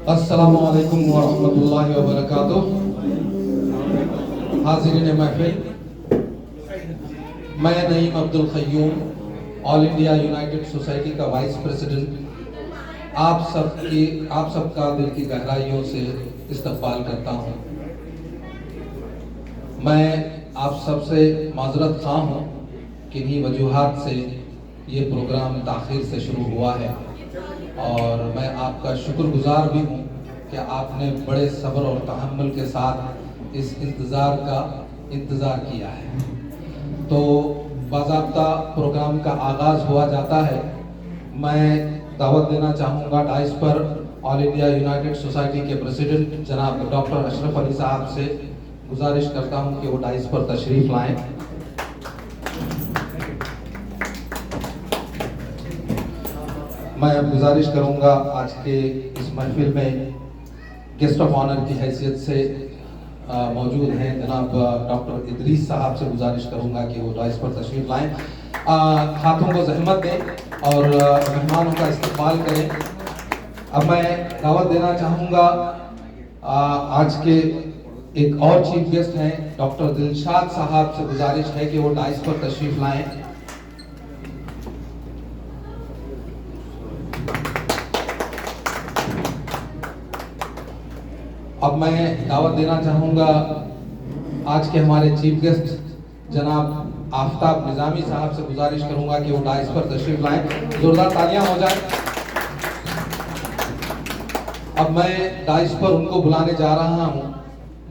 अस्सलामु अलैकुम व रहमतुल्लाहि व बरकातुहू। हाज़िरीन महफिल, मैं Naeem Abdul Qayyum, all India United society का वाइस प्रेसिडेंट, आप सबका दिल की गहराइयों से इस्तक़बाल करता हूँ। मैं आप सबसे माज़रत ख़्वाह हूँ, किन्हीं वजूहात से ये प्रोग्राम ताख़ीर से शुरू हुआ है और मैं आपका शुक्रगुज़ार भी हूँ कि आपने बड़े सब्र और तहम्मुल के साथ इस इंतज़ार किया है। तो बाज़ाब्ता प्रोग्राम का आगाज़ हुआ जाता है। मैं दावत देना चाहूँगा डाइस पर ऑल इंडिया यूनाइटेड सोसाइटी के प्रेसिडेंट जनाब डॉक्टर अशरफ अली साहब से गुजारिश करता हूँ कि वो डाइस पर तशरीफ़ लाएँ। मैं अब गुजारिश करूँगा आज के इस महफिल में गेस्ट ऑफ ऑनर की हैसियत से मौजूद हैं जनाब डॉक्टर इदरीस साहब से गुजारिश करूँगा कि वो डाइस पर तशरीफ़ लाएँ, हाथों को जहमत दें और मेहमानों का इस्तकबाल करें। अब मैं दावत देना चाहूँगा आज के एक और चीफ गेस्ट हैं डॉक्टर दिलशाद साहब से गुजारिश है कि वो डाइस पर तशरीफ़ लाएँ। अब मैं दावत देना चाहूँगा आज के हमारे चीफ गेस्ट जनाब आफ्ताब निज़ामी साहब से गुजारिश करूँगा कि वो डाइस पर तशरीफ़ लाएँ। ज़ोरदार तालियां हो जाए। अब मैं डाइस पर उनको बुलाने जा रहा हूँ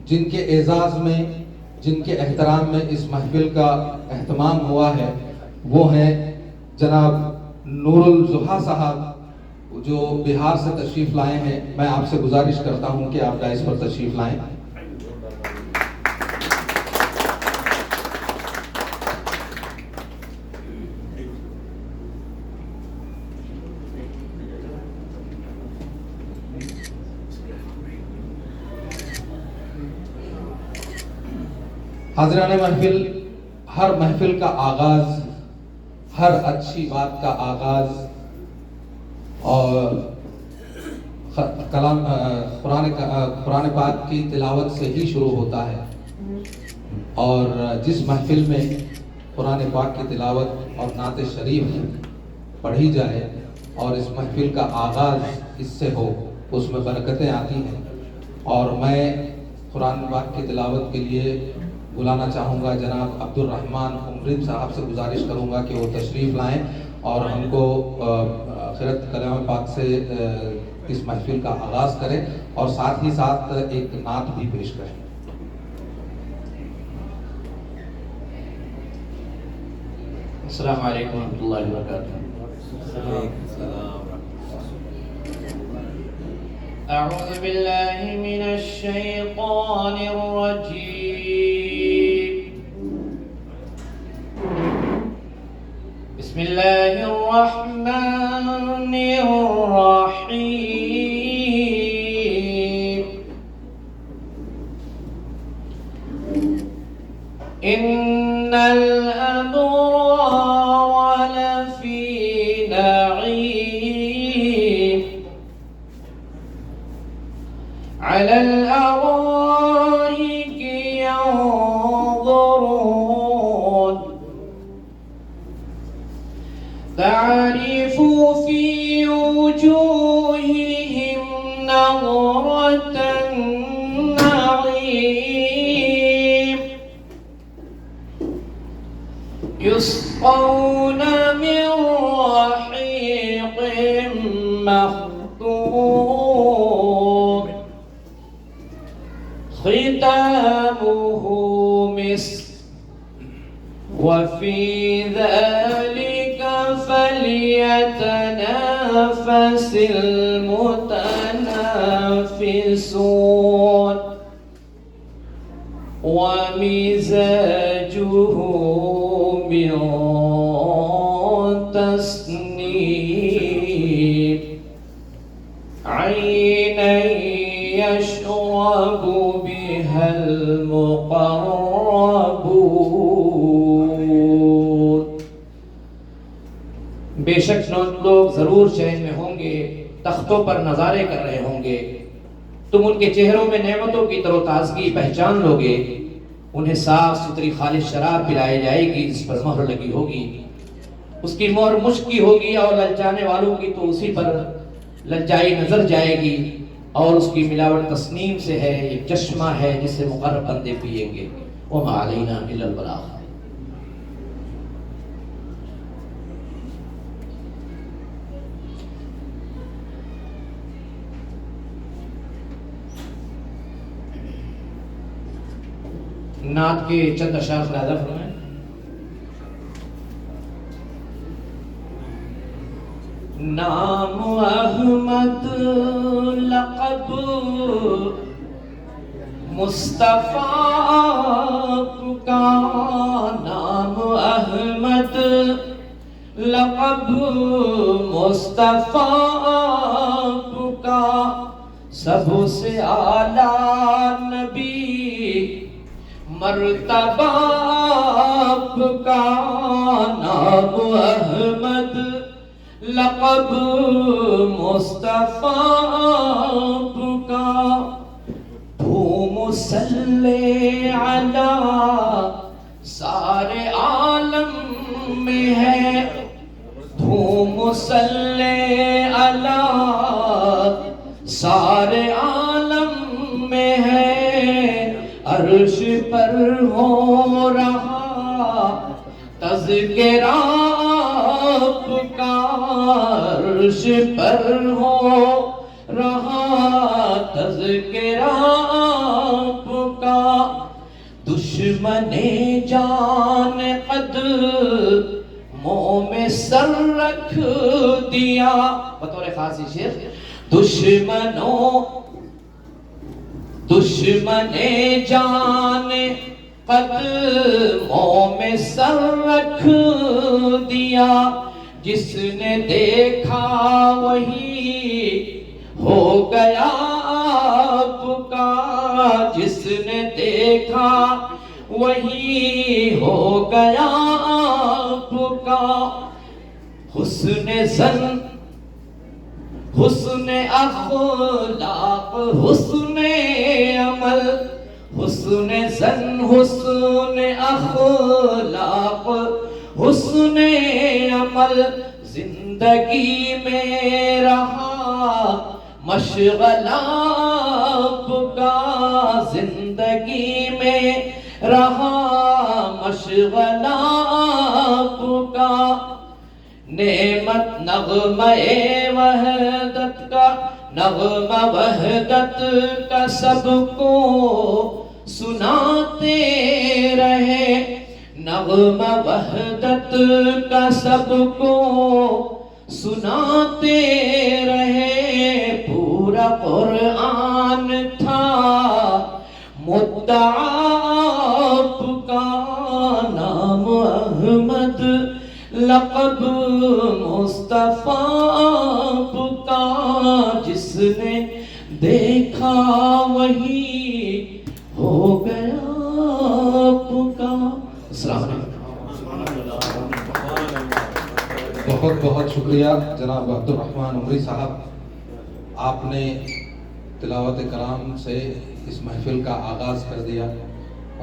जिनके एजाज़ में, जिनके एहतराम में इस महफिल का एहतमाम हुआ है। वो हैं जनाब नूरुल ज़ुहा साहब जो बिहार से तशरीफ़ लाए हैं। मैं आपसे गुजारिश करता हूं कि आप डाइस पर तशरीफ़ लाएं। हाज़िराने महफिल, हर महफिल का आगाज़, हर अच्छी बात का आगाज़ और कलाम कुरान पाक की तिलावत से ही शुरू होता है। और जिस महफिल में कुरान पाक की तिलावत और नात शरीफ पढ़ी जाए और इस महफिल का आगाज़ इससे हो, उसमें बरकतें आती हैं। और मैं कुरान पाक की तिलावत के लिए बुलाना चाहूँगा जनाब अब्दुल रहमान उमरिन साहब से गुजारिश करूँगा कि वो तशरीफ़ लाएँ और हमको खिरत कलाम पाक से इस महफिल का आगाज़ करें और साथ ही साथ एक नात भी पेश करें। अस्सलामु अलैकुम रहमतुल्लाहि व बरकातुहू। अऊज़ु बिल्लाहि मिनश शैतानिर रजीम। बिस्मिल्लाहिर रहमानिर रहीम। इन्नल अबरार लफी नईम अलल अराइकी यंज़ुरून तअरिफु फी वजूहिहिम नज़रतन नईम युस्क़ौन मिन रहीक़िम मख़्तूम ख़ितामुहु मिस्क वफ़ी ज़ालिक फ़ल्यतनाफ़सिल मुतनाफ़िसून वमिज़ाजुहु मिन तस्नीम बेशक लोग ज़रूर चैन में होंगे, तख्तों पर नज़ारे कर रहे होंगे, तुम उनके चेहरों में नेमतों की तरोताज़गी पहचान लोगे। उन्हें साफ सुथरी खालिश शराब पिलाई जाएगी जिस पर मोहर लगी होगी, उसकी मोहर मुश्क की होगी, और ललचाने वालों की तो उसी पर ललचाई नजर जाएगी, और उसकी मिलावट तस्नीम से है, एक चश्मा है जिसे मुकर्रब बंदे पिएंगे। वमा अलैना इल्लल बलाग। नात के चंद अशार अदा फरमाएं। नाम अहमद लक़ब मुस्तफ़ा का, नाम अहमद लक़ब मुस्तफ़ा का, सबसे आला नबी मर्तबा का। नाम अहमद लक़ब मुस्तफ़ा का, मुसल्ले अला सारे आलम में है, मुसल्ले अला सारे आलम में है। अर्श पर हो रहा तज़किरा आपका, अर्श पर हो रहा तज़किरा आपका। दुश्मने जान कद मुँह में सर रख दिया, बतौर खासी शेर। दुश्मने जान कदमों में सर रख दिया, जिसने देखा वही हो गया आपका, जिसने देखा वही हो गया आपका। हुस्न ज़न हुस्न अखलाक हुस्न अमल, हुस्न ज़न हुस्न अखलाक हुस्न अमल, जिंदगी में रहा मशगला आपका, जिंदगी में रहा मशगला आपका। नेमत नग़्मे वहदत का, नग़्मा वहदत का सबको सुनाते रहे, नग़्मा वहदत का सबको सुनाते रहे। पूरा कुरान था मुद्दा आपका, नाम अहमद लक़ब मुस्तफ़ा का, जिसने देखा वही हो गया आपका। अस्सलाम वालेकुम। बहुत बहुत शुक्रिया जनाब अब्दुल रहमान उमरी साहब, आपने तिलावत कलाम से इस महफिल का आगाज़ कर दिया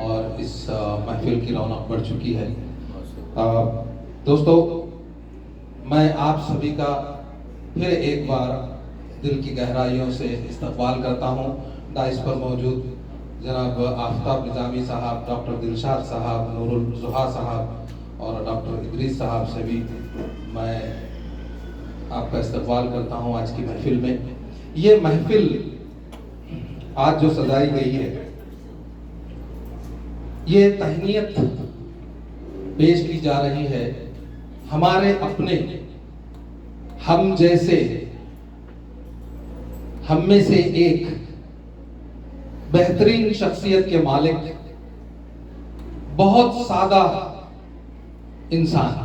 और इस महफिल की रौनक बढ़ चुकी है। दोस्तों, मैं आप सभी का फिर एक बार दिल की गहराइयों से इस्तकबाल करता हूँ। दाइस पर मौजूद जनाब आफ्ताब निज़ामी साहब, डॉक्टर दिलशाद साहब, नूरुल ज़ुहा साहब और डॉक्टर इदरीस साहब से भी मैं आपका इस्तकबाल करता हूँ आज की महफिल में। ये महफिल आज जो सजाई गई है, ये तहनीयत पेश की जा रही है हमारे अपने, हम जैसे, हम में से एक बेहतरीन शख्सियत के मालिक, बहुत सादा इंसान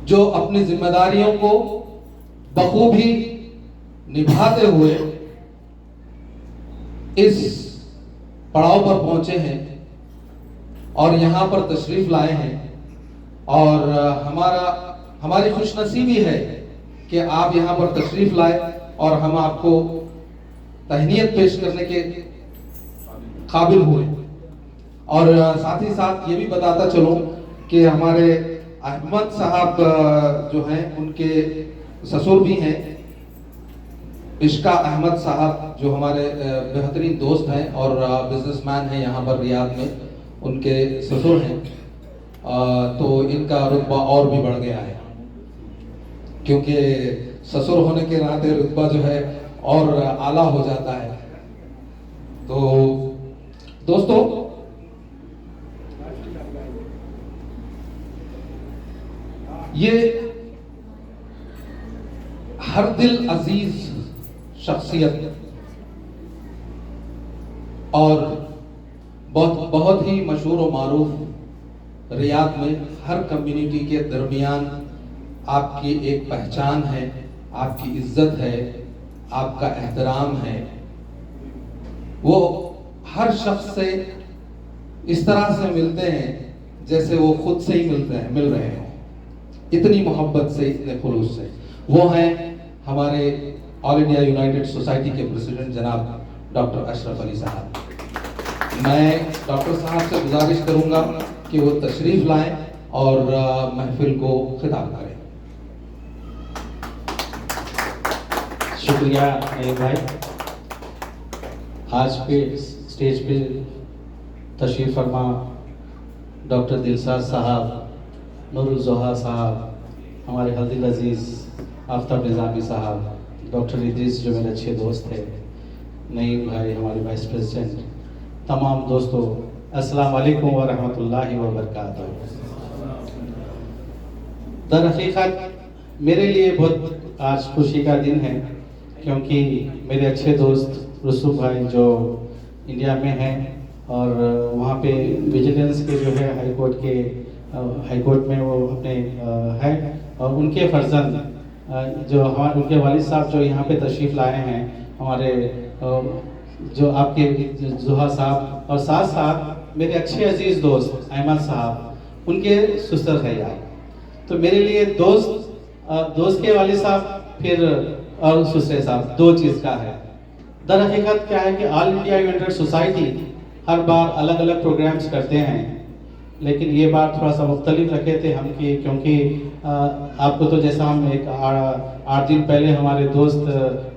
जो अपनी जिम्मेदारियों को बखूबी निभाते हुए इस पड़ाव पर पहुंचे हैं और यहां पर तशरीफ लाए हैं। और हमारा हमारी खुशनसीबी है कि आप यहाँ पर तशरीफ लाए और हम आपको तहनीयत पेश करने के काबिल हुए। और साथ ही साथ ये भी बताता चलूं कि हमारे अहमद साहब जो हैं उनके ससुर भी हैं, इश्का अहमद साहब, जो हमारे बेहतरीन दोस्त हैं और बिजनेसमैन हैं यहाँ पर रियाद में, उनके ससुर हैं। तो इनका रुतबा और भी बढ़ गया है, क्योंकि ससुर होने के नाते रुतबा जो है और आला हो जाता है। तो दोस्तों, ये हर दिल अजीज शख्सियत और बहुत ही मशहूर और मारूफ रियाद में हर कम्युनिटी के दरमियान आपकी एक पहचान है, आपकी इज्जत है, आपका एहतराम है। वो हर शख्स से इस तरह से मिलते हैं जैसे वो खुद से ही मिल रहे हैं, इतनी मोहब्बत से, इतने खुलूस से। वो हैं हमारे ऑल इंडिया यूनाइटेड सोसाइटी के प्रेसिडेंट जनाब डॉक्टर अशरफ अली साहब। मैं डॉक्टर साहब से गुजारिश करूंगा कि वो तशरीफ लाएं और महफिल को खिताब करें। शुक्रिया नईम भाई। आज पे स्टेज पे तशरीफ फरमा डॉक्टर दिलशाद साहब, नूरुल जोहा साहब, हमारे हल्दिल अजीज़ आफ्ताब निज़ामी साहब, डॉक्टर इद्रीस जो मेरे अच्छे दोस्त थे, नईम भाई हमारे वाइस प्रेसिडेंट, तमाम दोस्तों अस्सलाम वालेकुम व रहमतुल्लाहि व बरकातहू। दर हकीकत मेरे लिए बहुत आज खुशी का दिन है, क्योंकि मेरे अच्छे दोस्त रसूख भाई जो इंडिया में हैं और वहाँ पे विजिलेंस के जो है हाई कोर्ट में वो अपने हैं, और उनके फर्जंद जो हमारे उनके वालिद साहब जो यहाँ पे तशरीफ़ लाए हैं, हमारे जो आपके जोहा साहब, और साथ साथ मेरे अच्छे अजीज़ दोस्त अहमद साहब, उनके सुसर है यार। तो मेरे लिए दोस्त के वालिद साहब फिर और सुसरे साहब दो चीज़ का है। दर हकीकत क्या है कि ऑल इंडिया यूनाइटेड सोसाइटी हर बार अलग अलग प्रोग्राम्स करते हैं, लेकिन ये बार थोड़ा सा मुख्तलिफ रखे थे हम कि क्योंकि आपको तो जैसा हम एक 8 दिन पहले हमारे दोस्त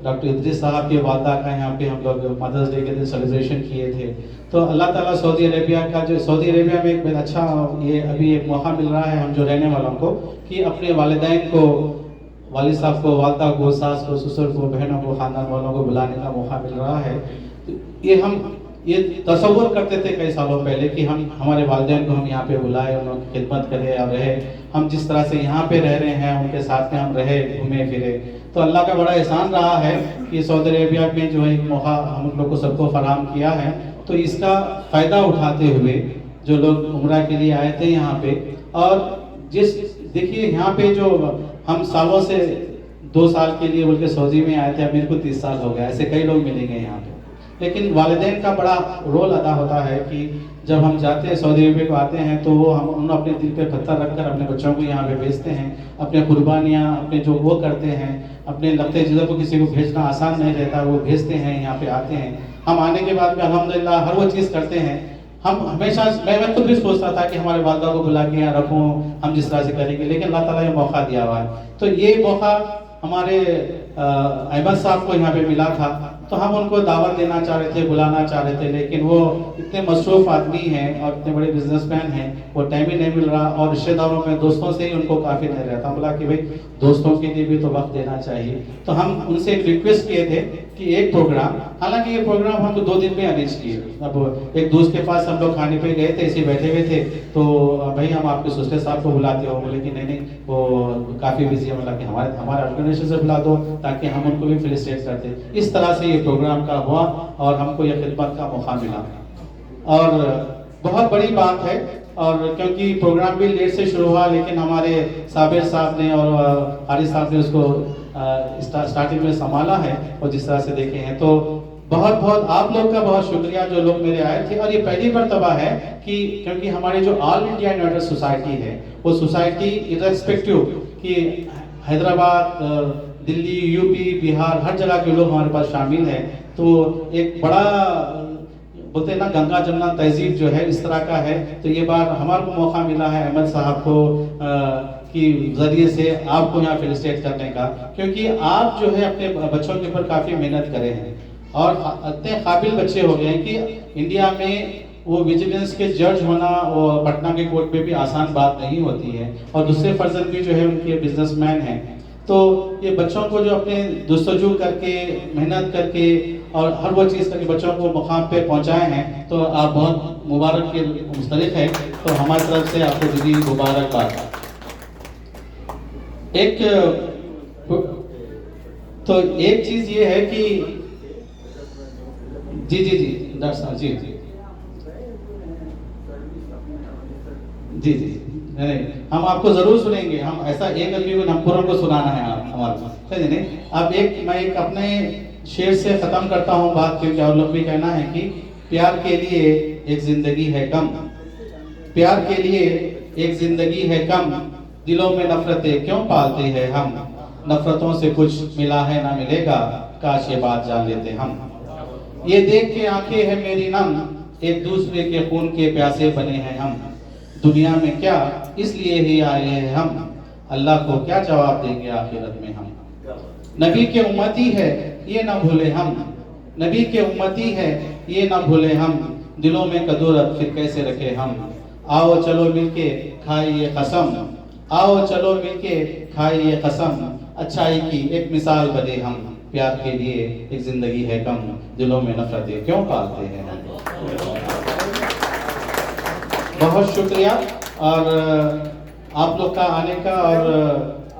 डॉक्टर इद्रीस साहब के वादा का यहाँ पे हम लोग मदर्स डे के दिन सेलिब्रेशन किए थे। तो अल्लाह ताला सऊदी अरेबिया में एक बहुत अच्छा ये अभी एक मौका मिल रहा है हम जो रहने वालों को, कि अपने वालिदैन को, वालिद साहब को, वालदा को, सास को, ससुर को, बहनों को, खानदान वालों को बुलाने का मौका मिल रहा है। तो ये हम तसव्वुर करते थे कई सालों पहले कि हम हमारे वालिदैन को हम यहाँ पे बुलाए, उनकी खिदमत करें और रहे, हम जिस तरह से यहाँ पे रह रहे हैं उनके साथ में हम रहे, घूमे फिरे। तो अल्लाह का बड़ा एहसान रहा है कि सऊदी अरेबिया में जो है एक मौका हम लोग को सबको फराहम किया है। तो इसका फ़ायदा उठाते हुए जो लोग उम्रा के लिए आए थे यहाँ पे, और देखिए यहाँ पे जो हम सालों से 2 साल के लिए बोल के सऊदी में आए थे, अब मेरे को 30 साल हो गया, ऐसे कई लोग मिलेंगे यहाँ पे। लेकिन वालिदैन का बड़ा रोल अदा होता है कि जब हम जाते हैं सऊदी अरब को आते हैं, तो वो हम उन्होंने अपने दिल पे पत्थर रखकर अपने बच्चों को यहाँ पे भेजते हैं, अपने कुर्बानियाँ अपने जो वो करते हैं, अपने लगते जिधर को किसी को भेजना आसान नहीं रहता, वो भेजते हैं, यहाँ पे आते हैं। हम आने के बाद में अल्हम्दुलिल्लाह हर वो चीज़ करते हैं। हम हमेशा मैं खुद भी सोचता था कि हमारे वालिदा को बुला के यहाँ रखूँ, हम जिस तरह से करेंगे, लेकिन अल्लाह ताला ये मौका दिया हुआ है। तो ये मौका हमारे अहमद साहब को यहाँ पे मिला था, तो हम उनको दावत देना चाह रहे थे, बुलाना चाह रहे थे, लेकिन वो इतने मसरूफ आदमी हैं और इतने बड़े बिजनेसमैन हैं, वो टाइम ही नहीं मिल रहा, और रिश्तेदारों में दोस्तों से ही उनको काफ़ी नहीं रहता। बोला कि भाई दोस्तों के लिए भी तो वक्त देना चाहिए। तो हम उनसे एक रिक्वेस्ट किए थे कि एक प्रोग्राम, हालांकि ये प्रोग्राम हम 2 दिन में अरेंज किए। अब एक दोस्त के पास हम लोग खाने पे गए थे, ऐसे बैठे हुए थे, तो भाई हम आपके सुसरे साहब को बुलाते हो, बोले कि नहीं वो काफ़ी बिजी है, बोला कि हमारे ऑर्गेनाइजेशन से बुला दो ताकि हम उनको भी फेलिसिटेट करते। इस तरह से ये प्रोग्राम का हुआ और हमको ये खिदमत का मौका मिला, और बहुत बड़ी बात है। और क्योंकि प्रोग्राम भी लेट से शुरू हुआ, लेकिन हमारे साबिर साहब ने और हारिस साहब ने उसको स्टार्टिंग में संभाला है, और जिस तरह से देखे हैं तो बहुत बहुत आप लोग का बहुत शुक्रिया जो लोग मेरे आए थे। और ये पहली मर्तबा है कि क्योंकि हमारे जो ऑल इंडिया इन्वर्टर सोसाइटी है वो सोसाइटी इरेस्पेक्टिव कि हैदराबाद, दिल्ली, यूपी, बिहार, हर जगह के लोग हमारे पास शामिल हैं। तो एक बड़ा बोलते हैं ना गंगा जमुना तहजीब जो है इस तरह का है। तो ये बार हमारे को मौका मिला है अहमद साहब को की जरिए से आपको यहाँ फेलिसिटेट करने का, क्योंकि आप जो है अपने बच्चों के ऊपर काफ़ी मेहनत करे हैं और इतने काबिल बच्चे हो गए हैं कि इंडिया में वो विजिलेंस के जज होना वो पटना के कोर्ट में भी आसान बात नहीं होती है। और दूसरे फर्जन भी जो है उनके बिजनेसमैन हैं। तो ये बच्चों को जो अपने जस्तजू करके मेहनत करके और हर वो चीज़ करके बच्चों को मुकाम पे पहुंचाए हैं, तो आप बहुत मुबारक के मुस्तलिक है। तो हमारी तरफ से आपको दीदी मुबारकबाद। तो एक चीज़ ये है कि जी जी जी डॉक्टर साहब जी जी जी जी नहीं हम आपको जरूर सुनेंगे। हम ऐसा एक आदमी को नमपुरों को सुनाना है आप हमारे नहीं। अब मैं एक अपने शेर से खत्म करता हूँ बात, क्योंकि और लोग भी कहना है कि प्यार के लिए एक जिंदगी है कम, प्यार के लिए एक जिंदगी है कम, दिलों में नफरतें क्यों पालते हैं हम, नफरतों से कुछ मिला है ना मिलेगा, काश ये बात जान लेते हम। ये देख के आंखें हैं मेरी नम, एक दूसरे के खून के प्यासे बने हैं हम, दुनिया में क्या इसलिए ही आए हैं हम, अल्लाह को क्या जवाब देंगे आखिरत में हम। नबी के उम्मती है ये ना भूले हम, नबी के उम्मती है ये ना भूले हम, दिलों में कदूरत फिर कैसे रखे हम। आओ चलो मिलके खाइए कसम, आओ चलो मिलके खाइए कसम, अच्छाई की एक मिसाल बने हम, प्यार के लिए एक जिंदगी है कम, दिलों में नफरतें क्यों पालते हैं हम। बहुत शुक्रिया और आप लोग का आने का और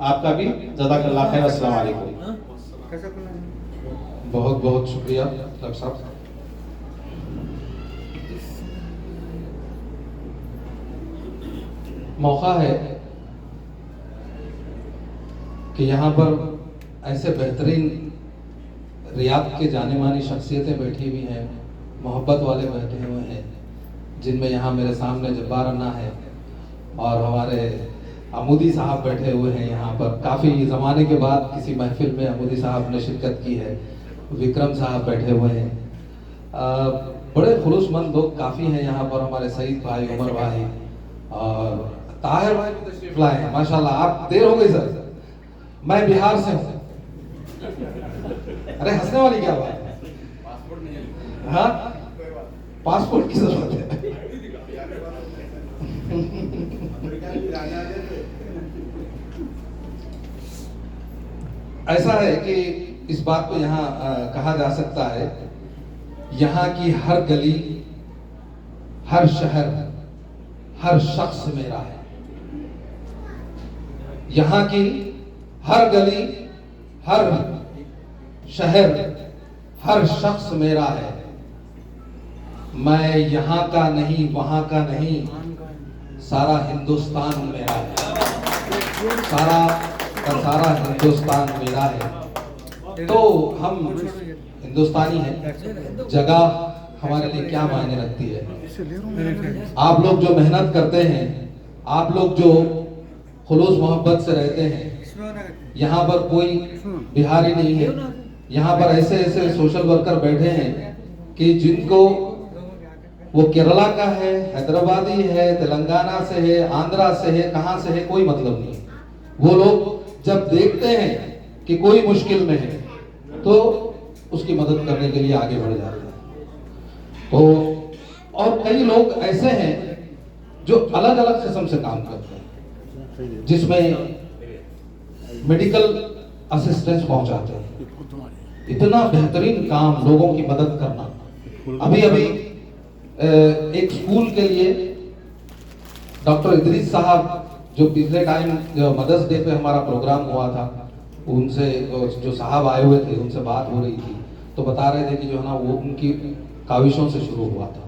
आपका भी जज़ाकल्लाह खैर। अस्सलाम वालेकुम। बहुत बहुत शुक्रिया डॉक्टर साहब। मौका है कि यहाँ पर ऐसे बेहतरीन रियाद के जाने मानी शख्सियतें बैठी हुई हैं, मोहब्बत वाले बैठे हुए हैं, जिनमें यहाँ मेरे सामने जब्बार अन्ना है और हमारे अमूदी साहब बैठे हुए हैं। यहाँ पर काफ़ी ज़माने के बाद किसी महफिल में अमूदी साहब ने शिरकत की है। विक्रम साहब बैठे हुए हैं। बड़े खुलूसमंद लोग काफ़ी हैं यहाँ पर। हमारे सईद भाई, उमर भाई और ताहिर भाई भी तशरीफ लाए हैं माशाल्लाह। आप देर हो गई सर, मैं बिहार से हूँ। अरे हंसने वाली क्या बात है, हाँ पासपोर्ट की जरूरत है। ऐसा है कि इस बात को यहाँ कहा जा सकता है, यहाँ की हर गली, हर शहर, हर शख्स मेरा है। यहाँ की हर गली, हर शहर, हर शख्स मेरा है। मैं यहाँ का नहीं, वहाँ का नहीं, सारा हिंदुस्तान मेरा है। सारा का सारा हिंदुस्तान मेरा है। तो हम हिंदुस्तानी हैं। जगह हमारे लिए क्या मायने रखती है। आप लोग जो मेहनत करते हैं, आप लोग जो खुलूस मोहब्बत से रहते हैं, यहाँ पर कोई बिहारी नहीं है। यहाँ पर ऐसे ऐसे सोशल वर्कर बैठे हैं कि जिनको वो केरला का है, हैदराबादी है, तेलंगाना से है, आंध्रा से है, कहाँ से है, कोई मतलब नहीं। वो लोग जब देखते हैं कि कोई मुश्किल में है तो उसकी मदद करने के लिए आगे बढ़ जाते हैं। तो और कई लोग ऐसे हैं जो अलग अलग किस्म से काम करते हैं, जिसमें मेडिकल असिस्टेंस पहुंचाते हैं। इतना बेहतरीन काम, लोगों की मदद करना। अभी अभी एक स्कूल के लिए डॉक्टर इदरीस साहब, जो पिछले टाइम मदर्स डे पे हमारा प्रोग्राम हुआ था, उनसे जो साहब आए हुए थे उनसे बात हो रही थी, तो बता रहे थे कि जो है ना वो उनकी काविशों से शुरू हुआ था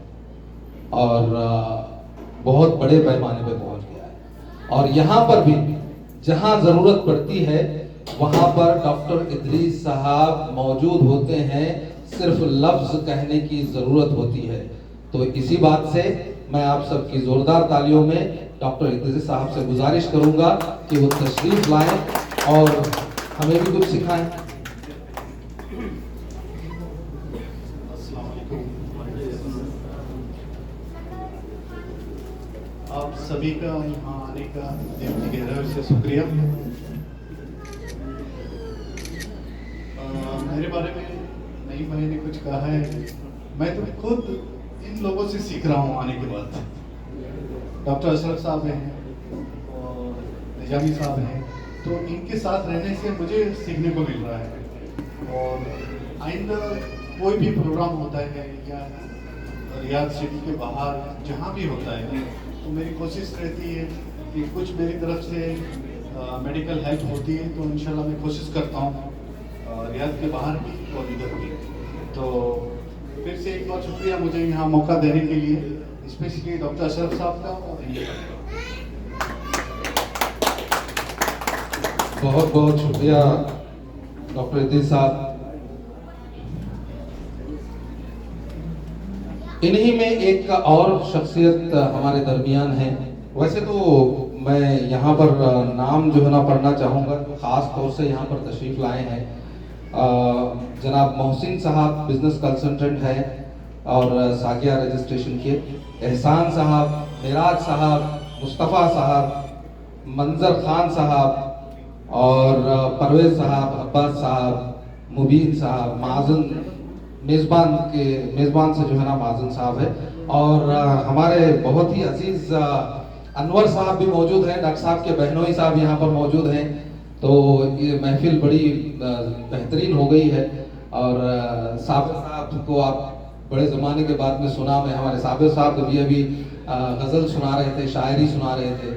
और बहुत बड़े पैमाने पे पहुंच गया है। और यहाँ पर भी जहाँ ज़रूरत पड़ती है वहाँ पर डॉक्टर इदरीस साहब मौजूद होते हैं। सिर्फ लफ्ज कहने की ज़रूरत होती है। तो इसी बात से मैं आप सबकी ज़ोरदार तालियों में डॉक्टर इद्रीस साहब से गुजारिश करूंगा कि वो तशरीफ लाएं और हमें भी कुछ सिखाएं। आप सभी का यहाँ आने का दिल की गहराई से शुक्रिया। मेरे बारे में नईम भाई ने कुछ कहा है, मैं तो खुद इन लोगों से सीख रहा हूँ आने के बाद। डॉक्टर अशरफ साहब हैं और निजामी साहब हैं, तो इनके साथ रहने से मुझे सीखने को मिल रहा है। और आइंदा कोई भी प्रोग्राम होता है या रियाद सिटी के बाहर जहाँ भी होता है, तो मेरी कोशिश रहती है कि कुछ मेरी तरफ से मेडिकल हेल्प होती है तो इंशाल्लाह मैं कोशिश करता हूँ रियाद के बाहर भी और इधर भी। तो फिर से एक बार शुक्रिया मुझे यहाँ मौका देने के लिए, स्पेशली डॉक्टर अशरफ साहब का और बहुत बहुत शुक्रिया डॉक्टर इद्रीस साहब। इन्हीं में एक और शख्सियत हमारे दरमियान है। वैसे तो मैं यहाँ पर नाम जो है ना पढ़ना चाहूँगा, ख़ास तौर से यहाँ पर तशरीफ़ लाए हैं जनाब मोहसिन साहब, बिजनेस कंसल्टेंट है और सागिया रजिस्ट्रेशन के, एहसान साहब, मेराज साहब, मुस्तफ़ा साहब, मंजर खान साहब और परवेज साहब, अब्बास साहब, मुबीन साहब, माजन मेज़बान से जो है ना माजन साहब है, और हमारे बहुत ही अजीज़ अनवर साहब भी मौजूद हैं। डॉक्टर साहब के बहनोई साहब यहाँ पर मौजूद हैं। तो ये महफिल बड़ी बेहतरीन हो गई है। और साबिर साहब को आप बड़े ज़माने के बाद में सुना, मैं हमारे साबिर साहब अभी गज़ल सुना रहे थे, शायरी सुना रहे थे।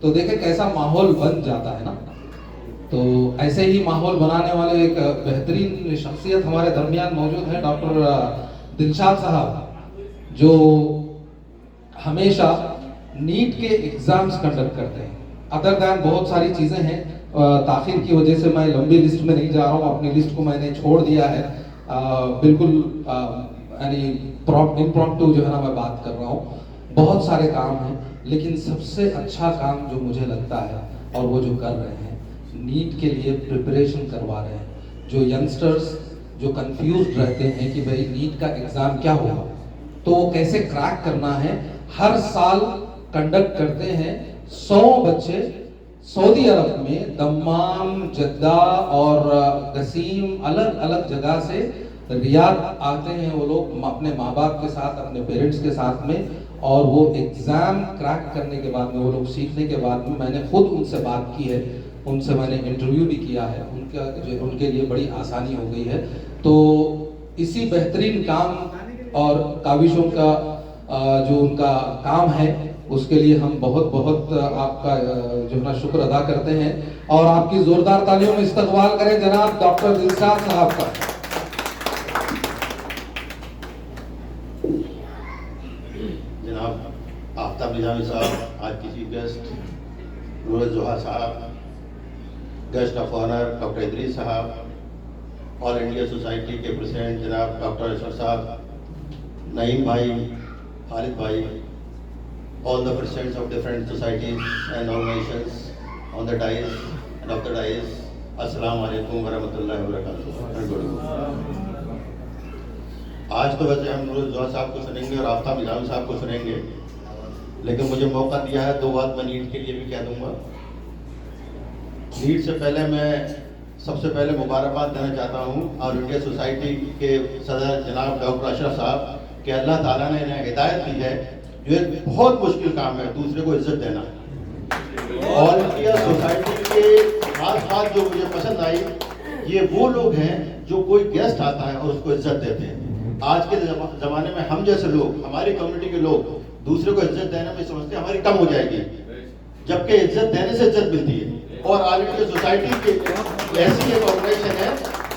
तो देखें कैसा माहौल बन जाता है ना। तो ऐसे ही माहौल बनाने वाले एक बेहतरीन शख्सियत हमारे दरमियान मौजूद है, डॉक्टर दिलशाद साहब, जो हमेशा नीट के एग्ज़ाम्स कंडक्ट करते हैं। अदर दैन बहुत सारी चीज़ें हैं, ताख़िर की वजह से मैं लंबी लिस्ट में नहीं जा रहा हूँ, अपनी लिस्ट को मैंने छोड़ दिया है। बिल्कुल यानी इम्प्रॉम्प्टू जो है ना मैं बात कर रहा हूँ। बहुत सारे काम हैं, लेकिन सबसे अच्छा काम जो मुझे लगता है और वो जो कर रहे हैं, नीट के लिए प्रिपरेशन करवा रहे हैं। जो यंगस्टर्स जो कंफ्यूज रहते हैं कि भाई नीट का एग्ज़ाम क्या होगा, तो वो कैसे क्रैक करना है, हर साल कंडक्ट करते हैं। 100 बच्चे सऊदी अरब में दम्माम, जद्दा और गसीम अलग अलग जगह से रियाद आते हैं। वो लोग अपने माँ बाप के साथ, अपने पेरेंट्स के साथ में, और वो एग्ज़ाम क्रैक करने के बाद में, वो लोग सीखने के बाद में, मैंने खुद उनसे बात की है, उनसे मैंने इंटरव्यू भी किया है। उनके लिए बड़ी आसानी हो गई है। तो इसी बेहतरीन काम और काविशों का जो उनका काम है, उसके लिए हम बहुत बहुत आपका जो है ना शुक्र अदा करते हैं। और आपकी जोरदार तालियों में इस्तकबाल करें जनाब डॉक्टर दिलशाद साहब का। जनाब आफ्ताब निजामी साहब, आज की chief guest Noor Zoha sahab, guest of honour doctor Idris sahab, all India society के प्रेसिडेंट जनाब डॉक्टर अशरफ साहब, नईम भाई, खालिद भाई, all the presidents of different societies and organizations on the dais and off the dais, अस्सलाम वालेकुम वरहमतुल्लाहि वबरकातुहू। आज तो वैसे हम नूर जोहा साहब को सुनेंगे और आफ्ताब निजामी साहब को सुनेंगे, लेकिन मुझे मौका दिया है, 2 बात मैं नीट के लिए भी कह दूंगा। नीट से पहले मैं सबसे पहले मुबारकबाद देना चाहता हूँ ऑल इंडिया सोसाइटी के सदर जनाब डॉक्टर अशरफ साहब कि अल्लाह ताला ने इन्हें हिदायत दी है, जो एक बहुत मुश्किल काम है, दूसरे को इज्जत देना। ऑल इंडिया सोसाइटी के खास बात जो मुझे पसंद आई, ये वो लोग हैं जो कोई गेस्ट आता है और उसको इज्जत देते हैं। आज के ज़माने में हम जैसे लोग, हमारी कम्युनिटी के लोग दूसरे को इज्जत देने में समझते हैं हमारी कम हो जाएगी, जबकि इज्जत देने से इज्जत मिलती है। और ऑल इंडिया सोसाइटी की ऐसी एक ऑर्गेनाइजेशन है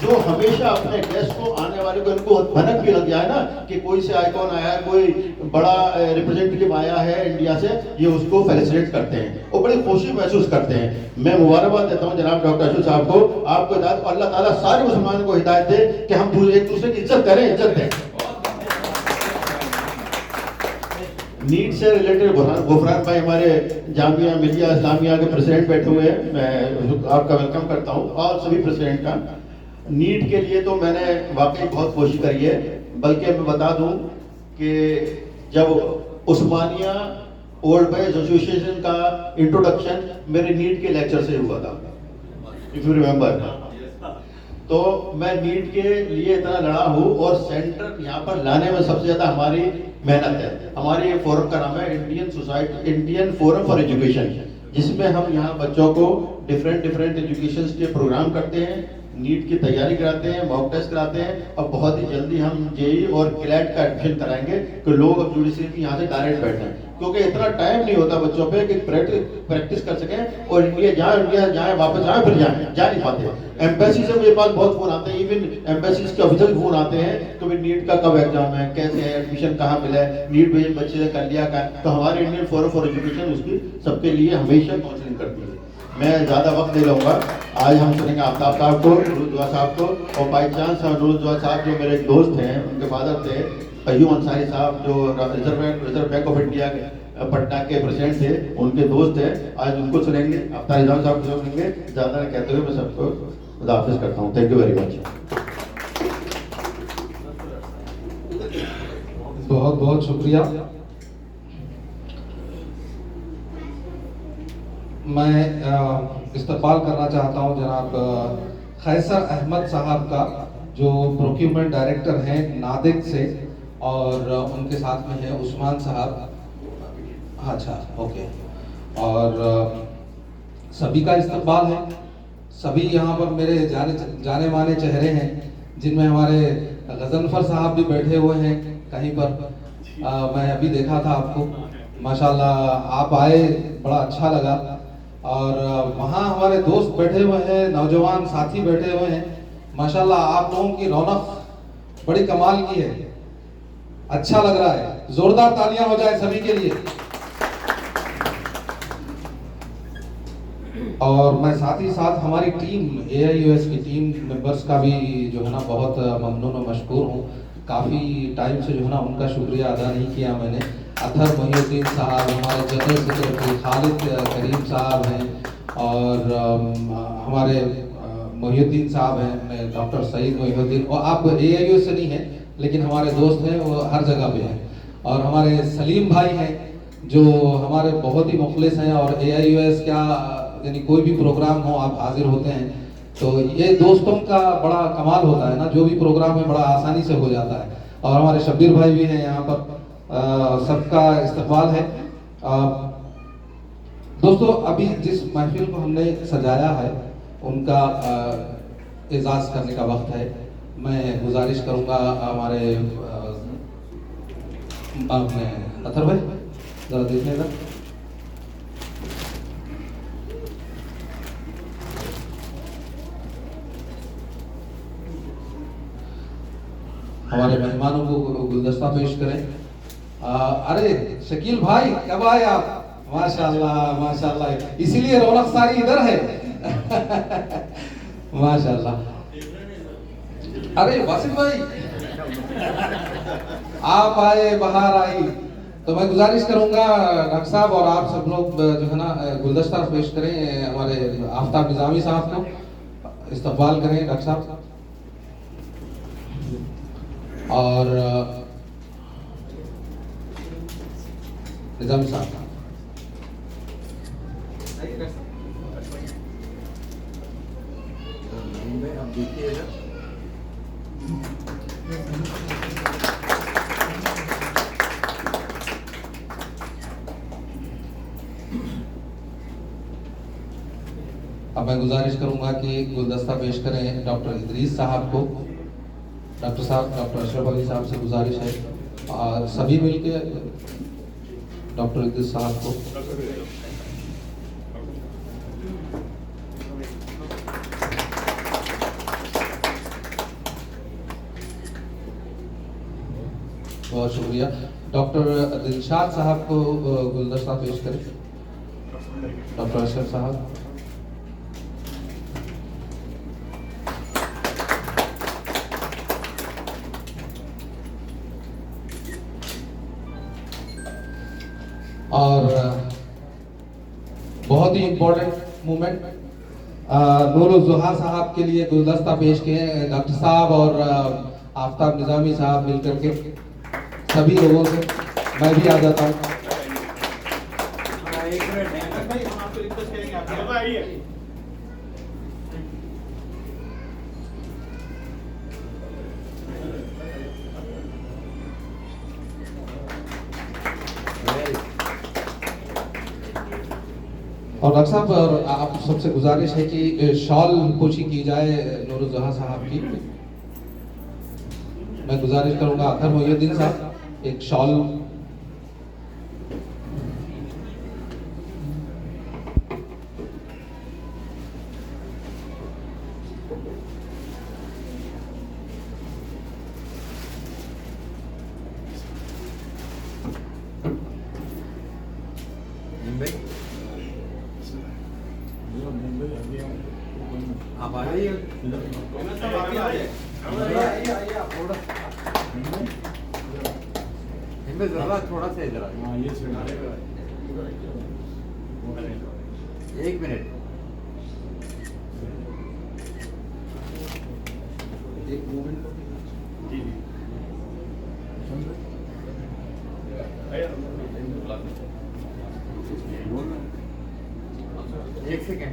जो हमेशा अपने गेस्ट को आने वाले को इनको भनक भी लग जाए ना कि कोई से आइकॉन आया है, कोई बड़ा रिप्रेजेंटेटिव आया है इंडिया से, ये उसको फेलिसिटेट करते हैं और बड़ी खुशी महसूस करते हैं। मैं मुबारकबाद देता हूँ जनाब डॉक्टर अशरफ साहब को, आपको हिदायत, अल्लाह ताला सारे मुसलमानों को हिदायत दे कि हम एक दूसरे की इज्जत करें, इज्जत दें। नीट से रिलेटेड गुफरान भाई हमारे जामिया मिलिया इस्लामिया के प्रेसिडेंट बैठे हुए हैं, मैं आपका वेलकम करता हूँ और सभी प्रेसिडेंट का। नीट के लिए तो मैंने वाकई बहुत कोशिश करी है, बल्कि मैं बता दूं कि जब उस्मानिया ओल्ड बॉयज एसोसिएशन का इंट्रोडक्शन मेरे नीट के लेक्चर से हुआ था, इफ यू रिमेम्बर, तो मैं नीट के लिए इतना लड़ा हूँ और सेंटर यहाँ पर लाने में सबसे ज्यादा हमारी मेहनत है। हमारे ये फोरम का नाम है इंडियन फोरम फॉर एजुकेशन, जिसमें हम यहाँ बच्चों को डिफरेंट एजुकेशन के प्रोग्राम करते हैं, नीट की तैयारी कराते हैं, मॉक टेस्ट कराते हैं और बहुत ही जल्दी हम जेई और क्लैट का एडमिशन कराएंगे कि लोग अब जुडिशरी यहाँ से डायरेक्ट बैठें, क्योंकि इतना टाइम नहीं होता बच्चों पे कि प्रैक्टिस कर सकें और इंडिया जाए वापस आए, फिर जा नहीं पाते। एम्बेसी से मेरे पास बहुत फोन आते हैं, इवन एम्बेसी के ऑफिसर फोन आते हैं कि भाई नीट का कब एग्जाम है, कैसे है, एडमिशन कहाँ मिला है, नीट में बच्चे ने कर लिया का। तो हमारे इंडियन फोरम फॉर एजुकेशन उसकी सबके लिए हमेशा काउंसलिंग करती है। मैं ज़्यादा वक्त नहीं लूँगा, आज हम सुनेंगे आफ्ताब साहब को, नूरुल दुआ साहब को, और बाई चांस नूरुल दुआ साहब जो मेरे दोस्त हैं, उनके फादर थे अय्यूब अंसारी साहब जो reserve bank of India Patna के प्रेसिडेंट थे, उनके दोस्त हैं। आज उनको सुनेंगे, आफ्ताब निजामी साहब को सुनेंगे। ज़्यादा नहीं कहते हुए मैं सबको खुदा हाफिज़ करता हूँ। Thank you very much. बहुत बहुत शुक्रिया। मैं इस्तकबाल करना चाहता हूं जनाब खैसर अहमद साहब का, जो प्रोक्यूरमेंट डायरेक्टर हैं नादिक से, और उनके साथ में है उस्मान साहब। अच्छा, ओके। और सभी का इस्तकबाल है। सभी यहाँ पर मेरे जाने माने चेहरे हैं, जिनमें हमारे गजनफर साहब भी बैठे हुए हैं कहीं पर। मैं अभी देखा था आपको, माशाल्लाह आप आए, बड़ा अच्छा लगा। और वहाँ हमारे दोस्त बैठे हुए हैं, नौजवान साथी बैठे हुए हैं, माशाल्लाह आप लोगों की रौनक बड़ी कमाल की है, अच्छा लग रहा है। जोरदार तालियां हो जाए सभी के लिए। और मैं साथ ही साथ हमारी टीम AIUS की टीम मेंबर्स का भी जो है ना बहुत ममनून और मशकूर हूँ। काफ़ी टाइम से जो है ना उनका शुक्रिया अदा नहीं किया मैंने। अथर मोहिउद्दीन साहब, हमारे जनरल सेक्रेटरी खालिद करीम साहब हैं, और हमारे मोहिउद्दीन साहब हैं, डॉक्टर सईद मोहिउद्दीन, और आप AIUS से नहीं हैं लेकिन हमारे दोस्त हैं, वो हर जगह पे हैं। और हमारे सलीम भाई हैं जो हमारे बहुत ही मुखलिस हैं, और AIUS क्या यानी कोई भी प्रोग्राम हो आप हाजिर होते हैं। तो ये दोस्तों का बड़ा कमाल होता है ना, जो भी प्रोग्राम है बड़ा आसानी से हो जाता है। और हमारे शब्बीर भाई भी हैं यहाँ पर, सबका इस्तकबाल है। दोस्तों, अभी जिस महफिल को हमने सजाया है उनका एजाज़ करने का वक्त है। मैं गुजारिश करूँगा हमारे अथर भाई ज़रा देखिएगा। हमारे मेहमानों को गुलदस्ता पेश करें। अरे शकील भाई, कब आए आप? माशाल्लाह माशाल्लाह, इसीलिए रौनक सारी इधर है। माशाल्लाह। अरे वासिफ भाई, आप आए, बाहर आई, तो मैं गुजारिश करूंगा डॉक्टर साहब और आप सब लोग जो है ना गुलदस्ता पेश करें, हमारे आफ्ताब निजामी साहब को इस्तकबाल करें डॉक्टर साहब। और निजामी साहब अब मैं गुजारिश करूंगा कि गुलदस्ता पेश करें डॉक्टर इदरीस साहब को। डॉक्टर साहब, डॉक्टर अशरफ अली साहब से गुजारिश है, और सभी मिलके डॉक्टर इदरीस साहब को। बहुत शुक्रिया। डॉक्टर दिलशाद साहब को गुलदस्ता पेश करें। डॉक्टर अशरफ साहब। और बहुत ही इम्पोर्टेंट मूवमेंट नूरुज़्ज़ोहा साहब के लिए गुलदस्ता पेश किए हैं डॉक्टर साहब और आफ्ताब निज़ामी साहब मिलकर के। सभी लोगों से मैं भी आ जाता हूँ। और डॉक्टर साहब और आप सबसे गुजारिश है कि शॉल पोशी की जाए नूरुज़्ज़ोहा साहब की। मैं गुजारिश करूंगा अतर मोहिउद्दीन साहब एक शॉल। आप आ जाइए। इनमें जरा थोड़ा सा इधर एक मिनट। एक सेकेंड।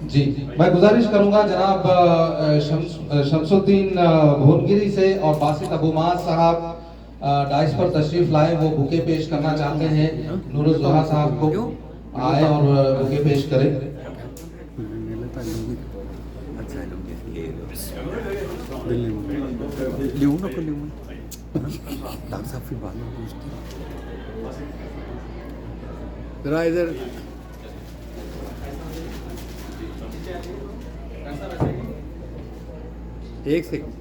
जी मैं गुजारिश करूंगा जनाब शमसुद्दीन भुवनगिरी से और बासित अबू माज साहब डाइस पर तशरीफ लाए। वो बुके पेश करना चाहते हैं। नूरुज़्ज़ोहा साहब को आए और बुके पेश करें। जरा इधर एक सेकंड।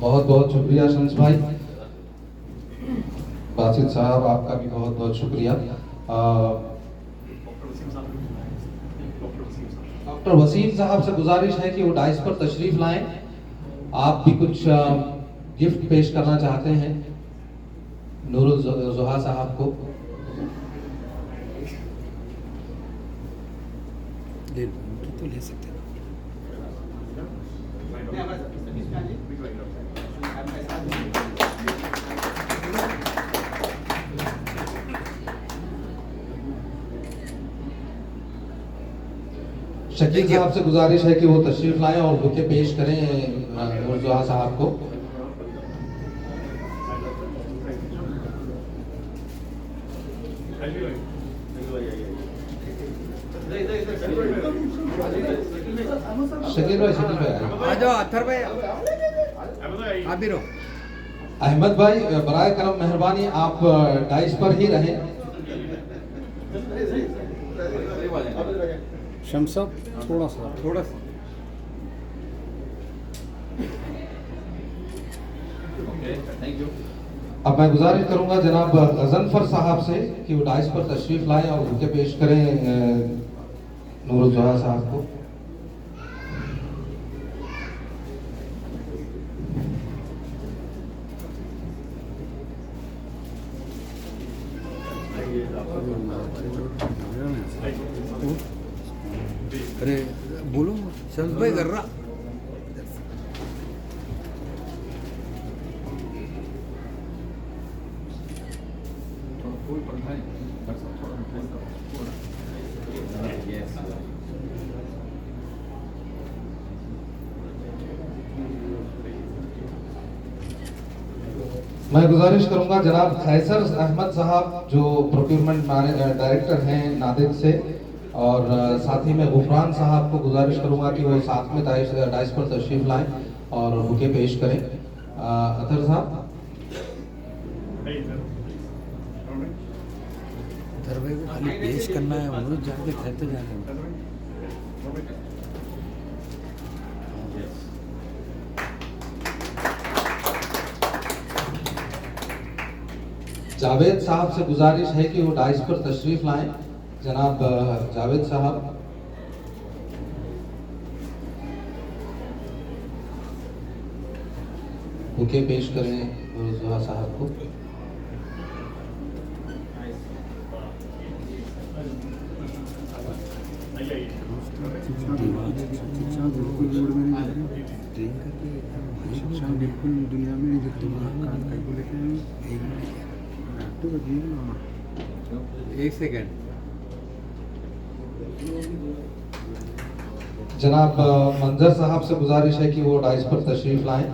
बहुत बहुत शुक्रिया शम्स भाई। बासित साहब आपका भी बहुत बहुत शुक्रिया। डॉक्टर वसीम साहब से गुजारिश है कि वो डाइस पर तशरीफ लाएं। आप भी कुछ गिफ्ट पेश करना चाहते हैं नूरुज़्ज़ोहा साहब को। तो ले सकते हैं। शकील साहब से गुजारिश है कि वो तशरीफ लाएं और बुके पेश करें नूरुज़्ज़ोहा साहब को। शकील भाई आ जाओ अत्थर भाई, आप भी रहो। अहमद भाई बराए करम मेहरबानी आप डाइस पर ही रहें। शम्स थोड़ा सा अब मैं गुजारिश करूंगा जनाब गजनफर साहब से कि वो डाइस पर तशरीफ लाएं और बुके पेश करें नूरुज़्ज़ोहा साहब को। अरे बोलो शम्स भाई जर्रा। मैं गुजारिश करूंगा जनाब खैसर अहमद साहब जो प्रोक्योरमेंट डायरेक्टर हैं नादिर से, और साथ ही में गुफरान साहब को गुजारिश करूंगा कि वो साथ में डाइस पर तशरीफ लाएं और बुके पेश करें। अतर साहब। अतर भाई को खाली पेश करना है, वो जाके कहते जाने जावेद साहब से गुजारिश है कि वो डाइस पर तशरीफ लाएं। जनाब जावेद साहब। बुके पेश करें रोज़ा साहब को। शिक्षा बिल्कुल दुनिया में नहीं दिखती। एक सेकेंड। जनाब मंजर साहब से गुजारिश है कि वो डाइस पर तशरीफ लाएं,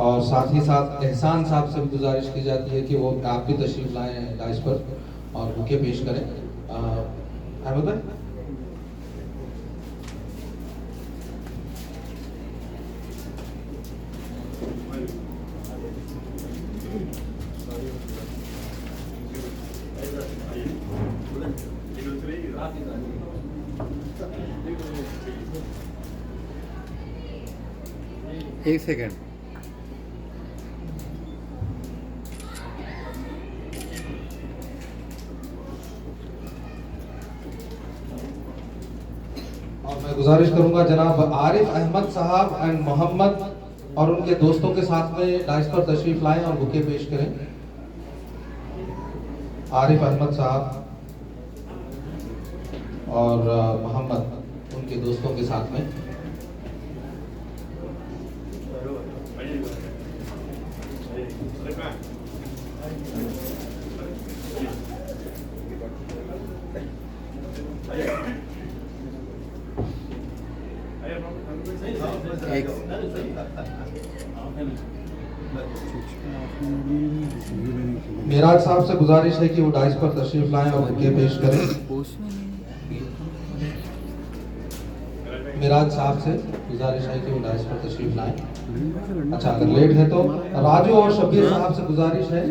और साथ ही साथ एहसान साहब से भी गुजारिश की जाती है कि वो आप भी तशरीफ लाएं डाइस पर और बुके पेश करें। अहमद भाई। एक सेकेंड। और मैं गुजारिश करूंगा जनाब आरिफ अहमद साहब एंड मोहम्मद और उनके दोस्तों के साथ में डाइस पर तशरीफ लाएं और बुके पेश करें। आरिफ अहमद साहब और मोहम्मद उनके दोस्तों के साथ में। मेराज साहब से गुजारिश है कि वो डाइस पर तशरीफ लाएं और बुके पेश करें। मेराज साहब से गुजारिश है कि वो डाइस पर तशरीफ लाएं। अच्छा, अगर लेट है तो राजू और शब्बीर साहब से गुजारिश है।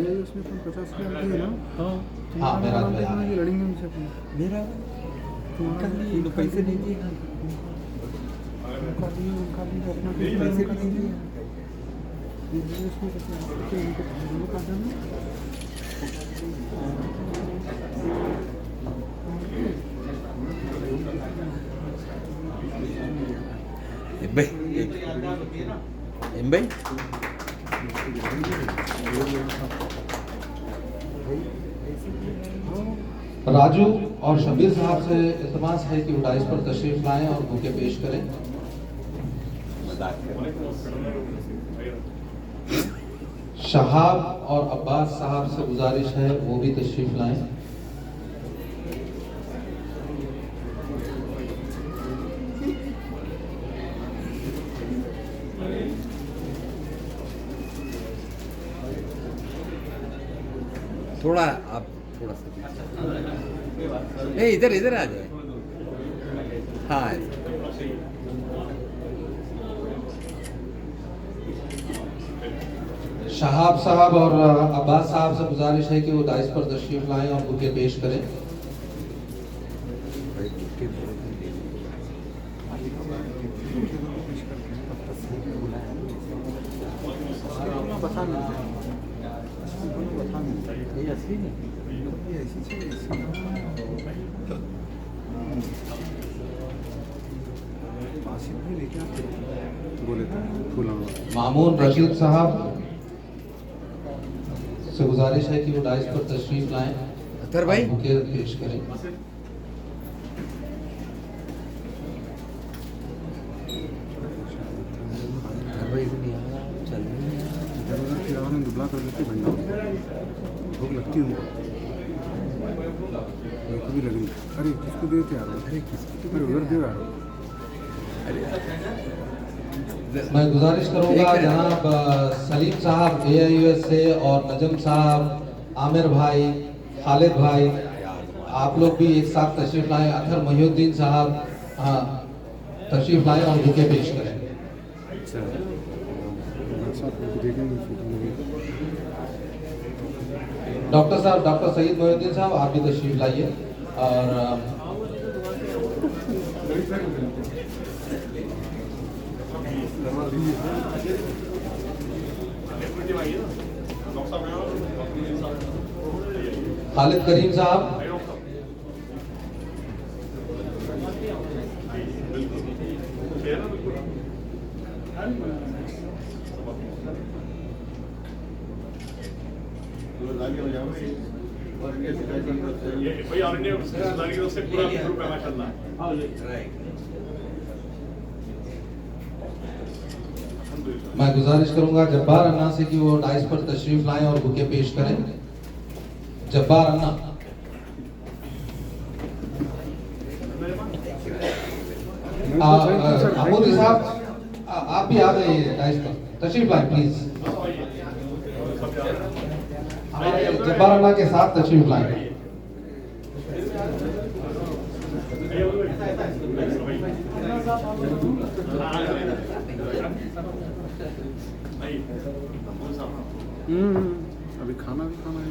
हाँ, मेराज भाई आ रहे हैं। लड़ेंगे उनसे। मेरा पैसे नहीं दिए, उनका भी अपना पैसे नहीं दिए। राजू और शब्बीर साहब से इल्तिमास है कि वो डाइस पर तशरीफ लाएं और बुके पेश करें। शहाब और अब्बास साहब से गुजारिश है वो भी तशरीफ लाएं। थोड़ा आप थोड़ा सा इधर इधर आ जाए। हाँ, शहाब साहब और अब्बास साहब से गुजारिश है कि वो डाइस पर तशरीफ लाएं और बुके पेश करें। मामून रशीद साहब से गुजारिश है कि वो डाइस पर तशरीफ लाएं, अतर भाई बुके पेश करें। दुबला कर देते भंडा भूख लगती उनको, भी लगी। अरे किसको देते यार? अरे किसको तो फिर उधर दे यार। अरे मैं गुजारिश करूंगा जनाब सलीम साहब AIUS से और नजम साहब, आमिर भाई, खालिद भाई, आप लोग भी एक साथ तशरीफ लाएं। अखर मोहिउद्दीन साहब हाँ तशरीफ लाएं और बुके पेश करें। अच्छा डॉक्टर साहब को देखेंगे फोटो लगेगा। डॉक्टर साहब, डॉक्टर सईद मोहिउद्दीन साहब आप भी तशरीफ लाइए। और खालिद करीम साहब, भाई आपने उससे पूरा ग्रुप है माशाल्लाह। मैं गुजारिश करूंगा जब्बार अन्ना से कि वो डाइस पर तशरीफ लाएं और बुके पेश करें। जब्बार अन्ना, अमूदी साहब आप भी आ गए डाइस पर तशरीफ लाएं प्लीज। हमारे जब्बार अन्ना के साथ तशरीफ लाएं। अभी खाना भी खाना है।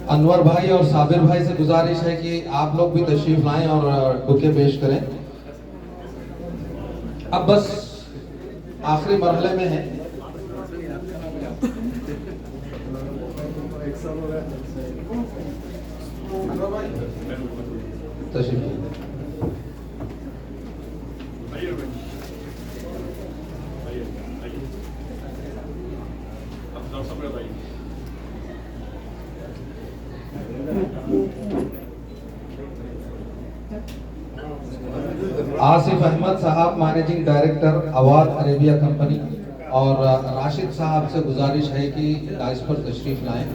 अनवर भाई और साबिर भाई से गुजारिश है कि आप लोग भी तशरीफ लाएं और बुके पेश करें। अब बस आखिरी मरहले में है। तशरीफ आसिफ अहमद साहब, मैनेजिंग डायरेक्टर अवाद अरेबिया कंपनी, और राशिद साहब से गुजारिश है कि डाइस पर तशरीफ लाएं।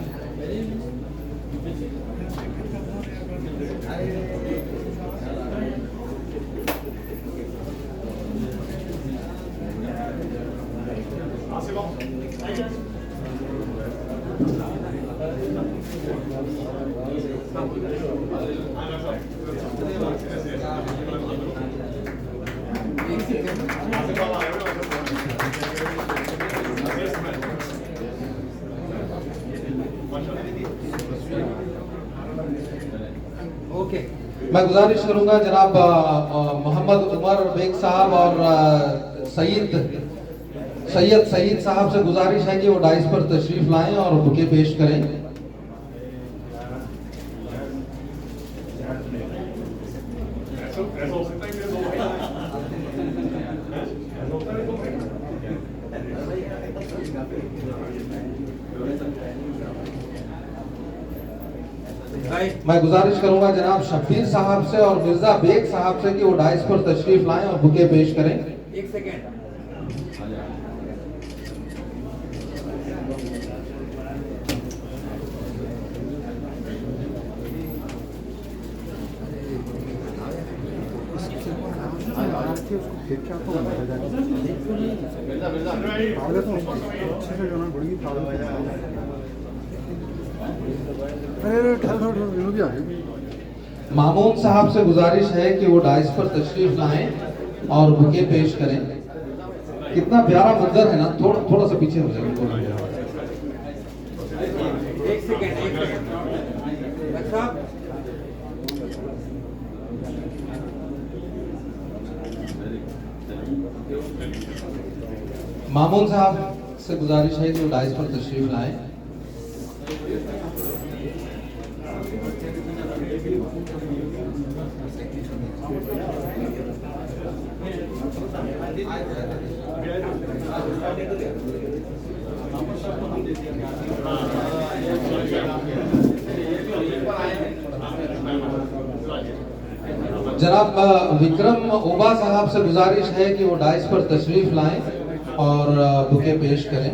मैं गुजारिश करूंगा जनाब मोहम्मद उमर बेग साहब और सैयद साहब से गुजारिश है कि वो डाइस पर तशरीफ लाएं और बुके पेश करें। मैं गुजारिश करूंगा जनाब शब्बीर साहब से और मिर्जा बेग साहब से कि वो डाइस पर तशरीफ लाएं और बुके पेश करें। एक सेकेंड। उसको फेंक के आपको बनाया जाएगा। अच्छे से जो ना बड़ी भी आ गई। मामून साहब से गुजारिश है कि वो डाइस पर तशरीफ लाएं और बुके पेश करें। कितना प्यारा मंजर है ना। थोड़ा सा पीछे हो जाएगा। एक सेकेंड। मामून साहब से गुजारिश है कि वो डाइस पर तशरीफ लाएं। जनाब विक्रम ओबा साहब से गुजारिश है कि वो डाइस पर तशरीफ लाएं और बुके पेश करें।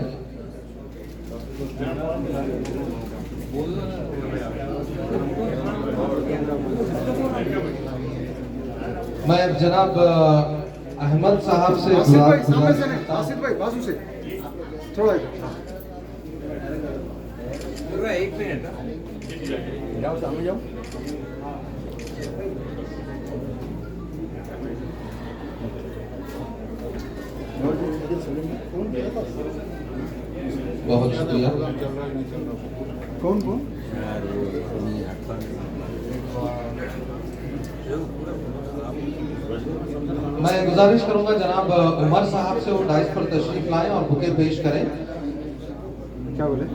मैं जनाब अहमद साहब से आसिफ भाई गुजारिश सामने से नहीं, करता हूं। आसिफ भाई बाजू से थोड़ा एक मिनट जाओ सामने जाओ। बहुत शुक्रिया। कौन कौन मैं गुजारिश करूंगा जनाब उमर साहब से वो डाइस पर तशरीफ लाएं और बुके पेश करें। क्या बोले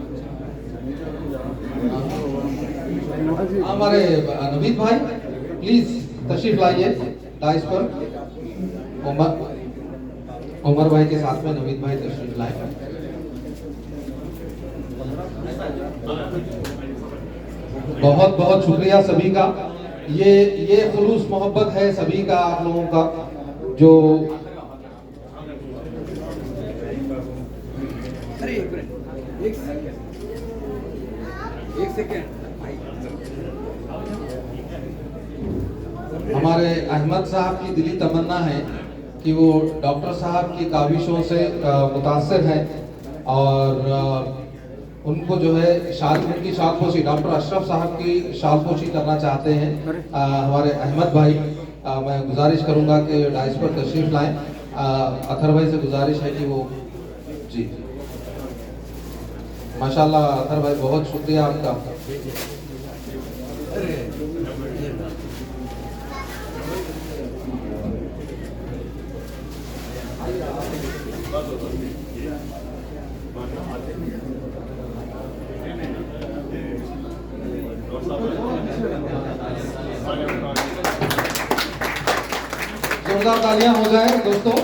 हमारे नवीद भाई प्लीज तशरीफ लाइए डाइस पर। उमर भाई के साथ में नवीद भाई तशरीफ लाए। बहुत बहुत शुक्रिया सभी का। ये खुलूस मोहब्बत है सभी का, आप लोगों का जो अरे एक मिनट, एक सेकेंड हमारे अहमद साहब की दिली तमन्ना है कि वो डॉक्टर साहब की काविशों से मुतासर हैं और उनको जो है उनकी शालपोशी डॉक्टर अशरफ साहब की शालपोशी करना चाहते हैं। हमारे अहमद भाई मैं गुजारिश करूंगा कि डाइस पर तशरीफ लाएं। अथर भाई से गुजारिश है कि वो जी माशाल्लाह अथर भाई बहुत शुक्रिया आपका। जोरदार तालियां हो जाए दोस्तों।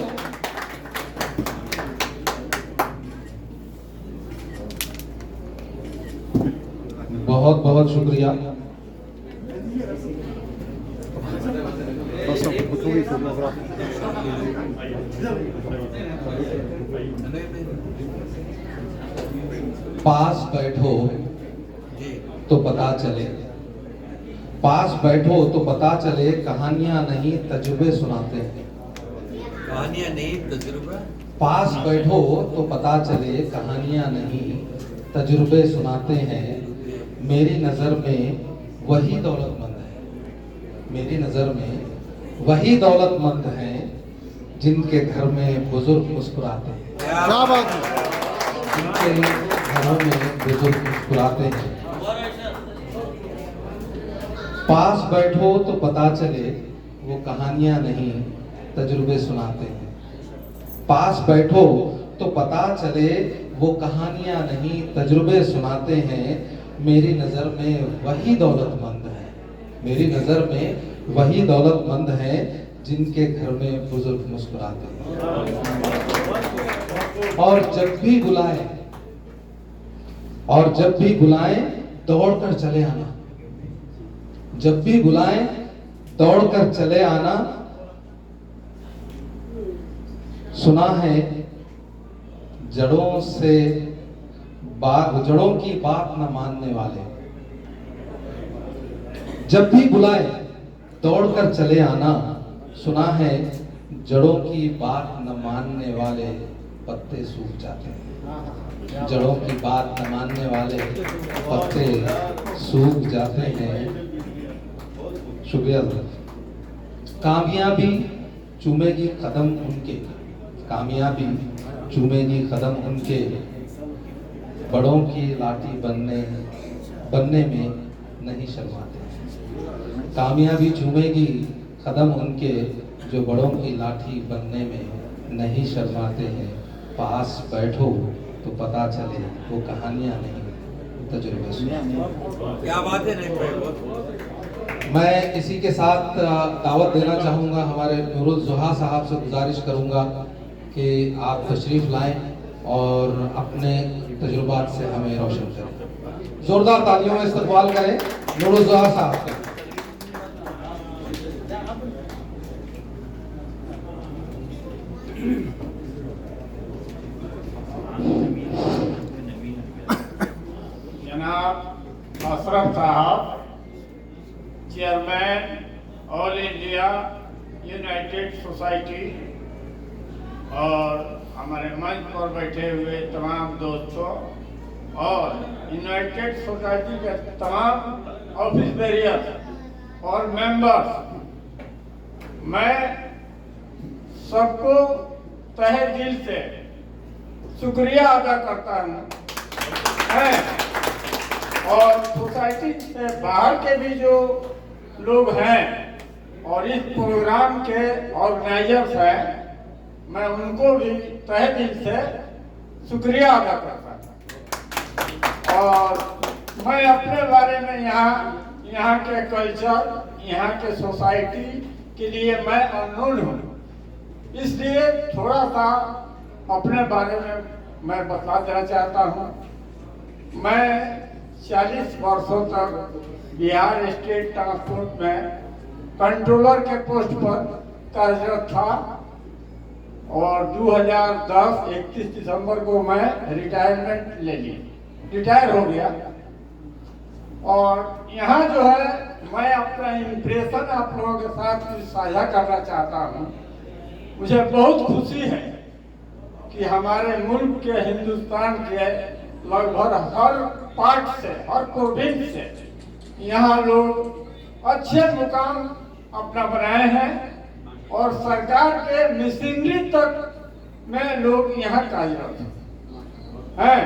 बहुत बहुत शुक्रिया। बस अब थोड़ी फोटोग्राफ पास बैठो तो पता चले, पास बैठो तो पता चले, कहानियां नहीं तजुर्बे सुनाते हैं। कहानियां नहीं तजुर्बा। पास बैठो तो पता चले, कहानियां नहीं तजुर्बे सुनाते हैं। मेरी नज़र में वही दौलतमंद है, मेरी नज़र में वही दौलतमंद हैं जिनके घर में बुजुर्ग मुस्कुराते हैं। क्या बात है। जिनके घरों में बुजुर्ग मुस्कुराते हैं। पास बैठो तो पता चले, वो कहानियां नहीं तजुर्बे सुनाते हैं। पास बैठो तो पता चले, वो कहानियां नहीं तजुर्बे सुनाते हैं। मेरी नज़र में वही दौलतमंद है, मेरी नज़र में वही दौलतमंद है जिनके घर में बुजुर्ग मुस्कुराते हैं। और जब भी बुलाए, और जब भी बुलाएं दौड़कर चले आना, जब भी बुलाएं दौड़कर चले आना। सुना है जड़ों से जड़ों की बात न मानने वाले, जब भी बुलाए दौड़कर चले आना। सुना है जड़ों की बात न मानने वाले पत्ते सूख जाते हैं, जड़ों की बात न मानने वाले पत्ते सूख जाते हैं। शुक्रिया। कामयाबी चूमेगी कदम उनके, कामयाबी चूमेगी कदम उनके, बड़ों की लाठी बनने में नहीं शर्माते। कामयाबी चूमेगी कदम उनके, जो बड़ों की लाठी बनने में नहीं शर्माते हैं। पास बैठो तो पता चले, वो कहानियां नहीं तजुर्बे सुनाते। क्या बात है नहीं भाई। मैं इसी के साथ दावत देना चाहूँगा, हमारे नूरुल जुहा साहब से गुजारिश करूँगा कि आप तशरीफ़ लाएं और अपने तजुर्बात से हमें रोशन करें। ज़ोरदार तालियों में इस्तकबाल करें नूरुल जुहा साहब का। जनाब अशरफ साहब, chairman all India United society, और हमारे मंच पर बैठे हुए तमाम दोस्तों और यूनाइटेड सोसाइटी के तमाम ऑफिस बेरियर और मेंबर्स, मैं सबको तहे दिल से शुक्रिया अदा करता हूँ। और सोसाइटी से बाहर के भी जो लोग हैं और इस प्रोग्राम के ऑर्गेनाइजर्स हैं, मैं उनको भी तहे दिल से शुक्रिया अदा करता हूँ। और मैं अपने बारे में यहाँ के कल्चर, यहाँ के सोसाइटी के लिए मैं अननोन हूँ, इसलिए थोड़ा सा अपने बारे में मैं बता देना चाहता हूँ। मैं 40 वर्षों तक बिहार स्टेट ट्रांसपोर्ट में कंट्रोलर के पोस्ट पर कार्यरत था और 2010 31 दिसंबर को मैं रिटायरमेंट ले ली, रिटायर हो गया। और यहाँ जो है मैं अपना इम्प्रेशन आप लोगों के साथ साझा करना चाहता हूँ। मुझे बहुत खुशी है कि हमारे मुल्क के, हिंदुस्तान के लगभग हर पार्ट से, हर प्रोविंस से यहाँ लोग अच्छे मुकाम अपना बनाए हैं और सरकार के मशीनरी तक में लोग यहाँ कार्यरत हैं।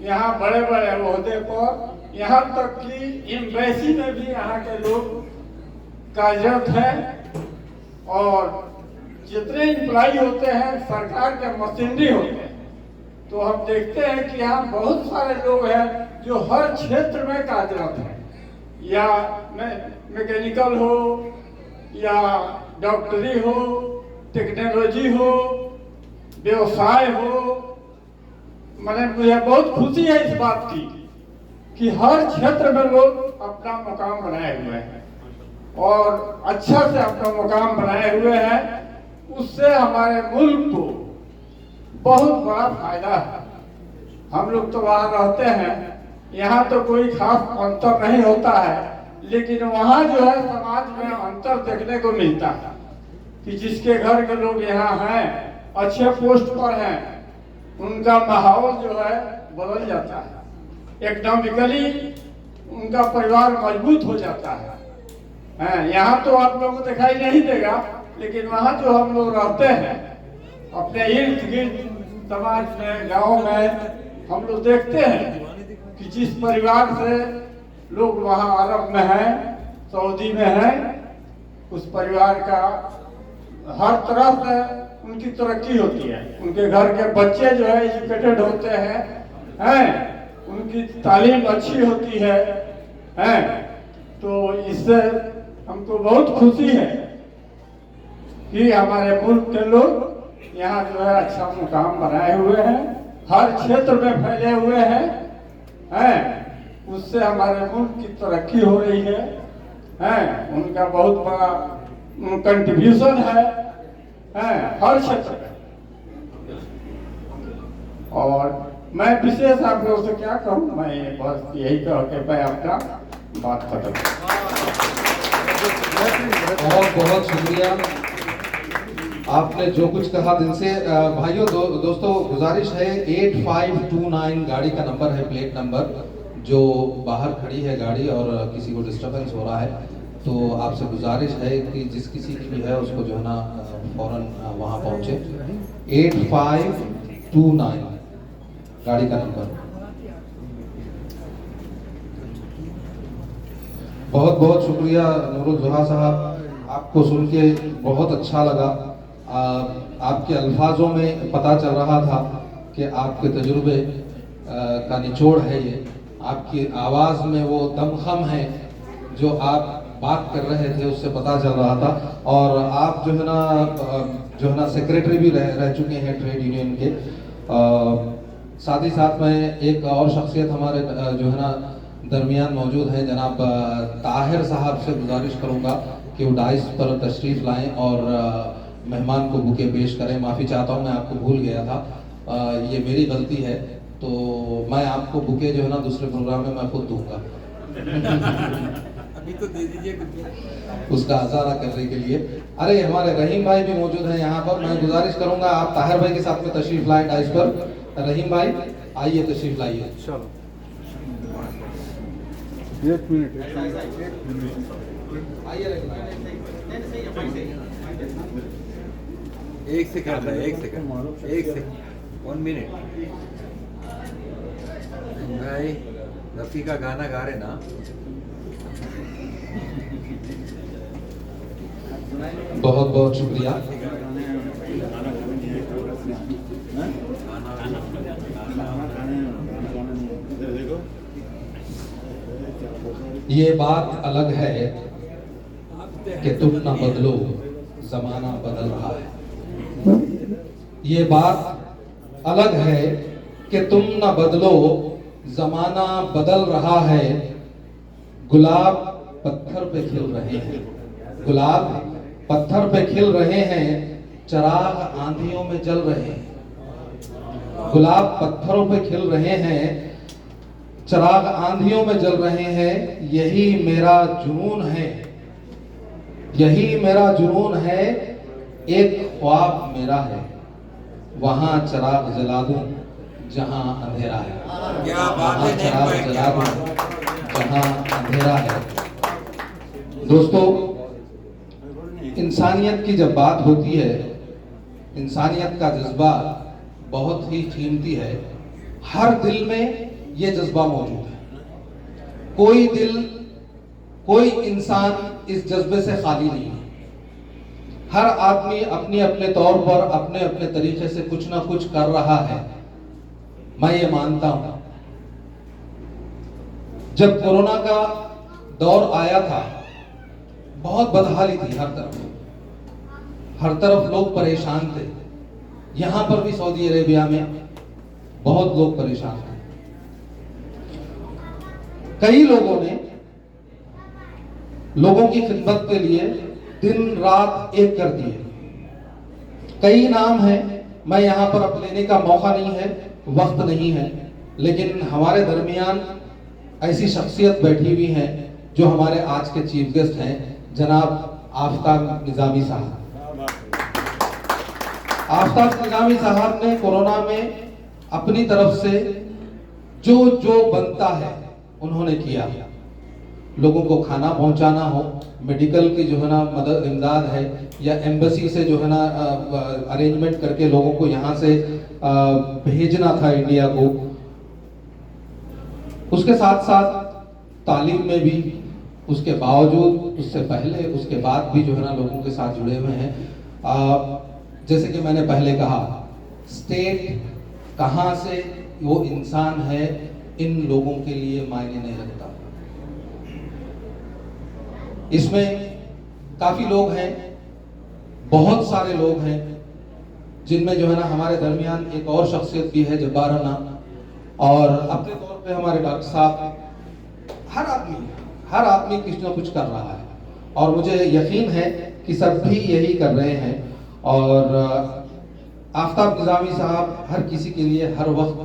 यहाँ बड़े बड़े ओहदे पर, यहाँ तक कि एम्बेसी में भी यहाँ के लोग कार्यरत हैं। और जितने एम्प्लॉय होते हैं सरकार के मशीनरी होते हैं, तो हम देखते हैं कि यहाँ बहुत सारे लोग हैं जो हर क्षेत्र में कार्यरत हैं, या मैकेनिकल हो या डॉक्टरी हो, टेक्नोलॉजी हो, व्यवसाय हो। मैंने मुझे बहुत खुशी है इस बात की कि हर क्षेत्र में लोग अपना मुकाम बनाए हुए हैं और अच्छा से अपना मुकाम बनाए हुए हैं। उससे हमारे मुल्क को बहुत बड़ा फायदा है। हम लोग तो वहाँ रहते हैं, यहाँ तो कोई खास अंतर नहीं होता है, लेकिन वहाँ जो है समाज में अंतर देखने को मिलता है कि जिसके घर के लोग यहाँ हैं, अच्छे पोस्ट पर हैं, उनका माहौल जो है बदल जाता है, इकोनॉमिकली उनका परिवार मजबूत हो जाता है। यहाँ तो आप लोगों को दिखाई नहीं देगा, लेकिन वहाँ जो हम लोग रहते हैं अपने इर्द गिर्द समाज में, गांव में, हम लोग देखते हैं कि जिस परिवार से लोग वहाँ अरब में हैं, सऊदी में हैं, उस परिवार का हर तरह से उनकी तरक्की होती है। उनके घर के बच्चे जो है एजुकेटेड होते हैं, उनकी तालीम अच्छी होती है। तो इससे हमको बहुत खुशी है कि हमारे मुल्क के लोग यहाँ जो है अच्छा मुकाम बनाए हुए हैं, हर क्षेत्र में फैले हुए हैं। उससे हमारे मुल्क की तरक्की हो रही है। उनका बहुत बड़ा कंट्रीब्यूशन है हर क्षेत्र में। और मैं विशेष आप लोगों से क्या कहूँ, मैं बस यही कह के मैं अपना बात खत्म। बहुत बहुत शुक्रिया, आपने जो कुछ कहा दिल से। भाइयों दोस्तों, गुजारिश है 8529 गाड़ी का नंबर है, प्लेट नंबर, जो बाहर खड़ी है गाड़ी और किसी को डिस्टरबेंस हो रहा है, तो आपसे गुजारिश है कि जिस किसी की भी है उसको जो है ना फौरन वहाँ पहुँचे। 8529 गाड़ी का नंबर। बहुत बहुत शुक्रिया नूरुल जुहा साहब, आपको सुन के बहुत अच्छा लगा। आपके अल्फाजों में पता चल रहा था कि आपके तजुर्बे का निचोड़ है ये, आपकी आवाज़ में वो दमखम है जो आप बात कर रहे थे, उससे पता चल रहा था। और आप जो है ना सेक्रेटरी भी रह चुके हैं ट्रेड यूनियन के। साथ ही साथ में एक और शख्सियत हमारे जो है ना दरमियान मौजूद है, जनाब ताहिर साहब से गुजारिश करूंगा कि वो डाइस पर तशरीफ़ लाएं और मेहमान को बुके पेश करें। माफ़ी चाहता हूं, मैं आपको भूल गया था, ये मेरी गलती है। तो मैं आपको बुके जो है ना दूसरे प्रोग्राम में मैं खुद दूंगा अभी तो दे दीजिए कुछ। उसका आजारा करने के लिए। अरे हमारे रहीम भाई भी मौजूद हैं यहाँ पर। मैं गुजारिश करूंगा आप ताहिर भाई के साथ में तशरीफ लाएं डाइस पर। रहीम भाई आइए, तशरीफ लाइए। चलो 1 मिनट आइए रहीम भाई। एक सेकंड है, एक सेकंड 1 मिनट भाई। रफ़ी का गाना गा रहे ना? बहुत बहुत शुक्रिया। ये बात अलग है कि तुम ना बदलो, जमाना बदल रहा है। ये बात अलग है कि तुम ना बदलो, जमाना बदल रहा है। गुलाब पत्थर पे खिल रहे हैं, गुलाब पत्थर पे खिल रहे हैं, चिराग आंधियों में जल रहे हैं। गुलाब पत्थरों पे खिल रहे हैं, चिराग आंधियों में जल रहे हैं। यही मेरा जुनून है, यही मेरा जुनून है। एक ख्वाब मेरा है, वहां चिराग जला दूं जहां अंधेरा है। क्या बात है, चिराग जला दूं जहां अंधेरा है। दोस्तों, इंसानियत की जब बात होती है, इंसानियत का जज्बा बहुत ही कीमती है। हर दिल में ये जज्बा मौजूद है। कोई दिल, कोई इंसान इस जज्बे से खाली नहीं है। हर आदमी अपने अपने तौर पर अपने अपने तरीके से कुछ ना कुछ कर रहा है। मैं ये मानता हूं, जब कोरोना का दौर आया था बहुत बदहाली थी हर तरफ लोग परेशान थे। यहां पर भी सऊदी अरेबिया में बहुत लोग परेशान थे। कई लोगों ने लोगों की खिदमत के लिए दिन रात एक कर दिए। कई नाम हैं, मैं यहां पर अब लेने का मौका नहीं है, वक्त नहीं है, लेकिन हमारे दरमियान ऐसी शख्सियत बैठी हुई हैं जो हमारे आज के चीफ गेस्ट हैं, जनाब आफ्ताब निजामी साहब। आफ्ताब निजामी साहब ने कोरोना में अपनी तरफ से जो जो बनता है उन्होंने किया। लोगों को खाना पहुंचाना हो, मेडिकल की जो है ना मदद इमदाद है, या एम्बेसी से जो है ना अरेंजमेंट करके लोगों को यहाँ से भेजना था इंडिया को। उसके साथ साथ तालीम में भी, उसके बावजूद, उससे पहले, उसके बाद भी जो है ना लोगों के साथ जुड़े हुए हैं। जैसे कि मैंने पहले कहा, स्टेट कहाँ से वो इंसान है इन लोगों के लिए मायने नहीं रखता। इसमें काफी लोग हैं, बहुत सारे लोग हैं, जिनमें जो है ना हमारे दरमियान एक और शख्सियत भी है जब्बाराना, और अपने तौर पे हमारे डॉक्टर साहब। हर आदमी कुछ ना कुछ कर रहा है, और मुझे यकीन है कि सब भी यही कर रहे हैं। और आफ्ताब निजामी साहब हर किसी के लिए हर वक्त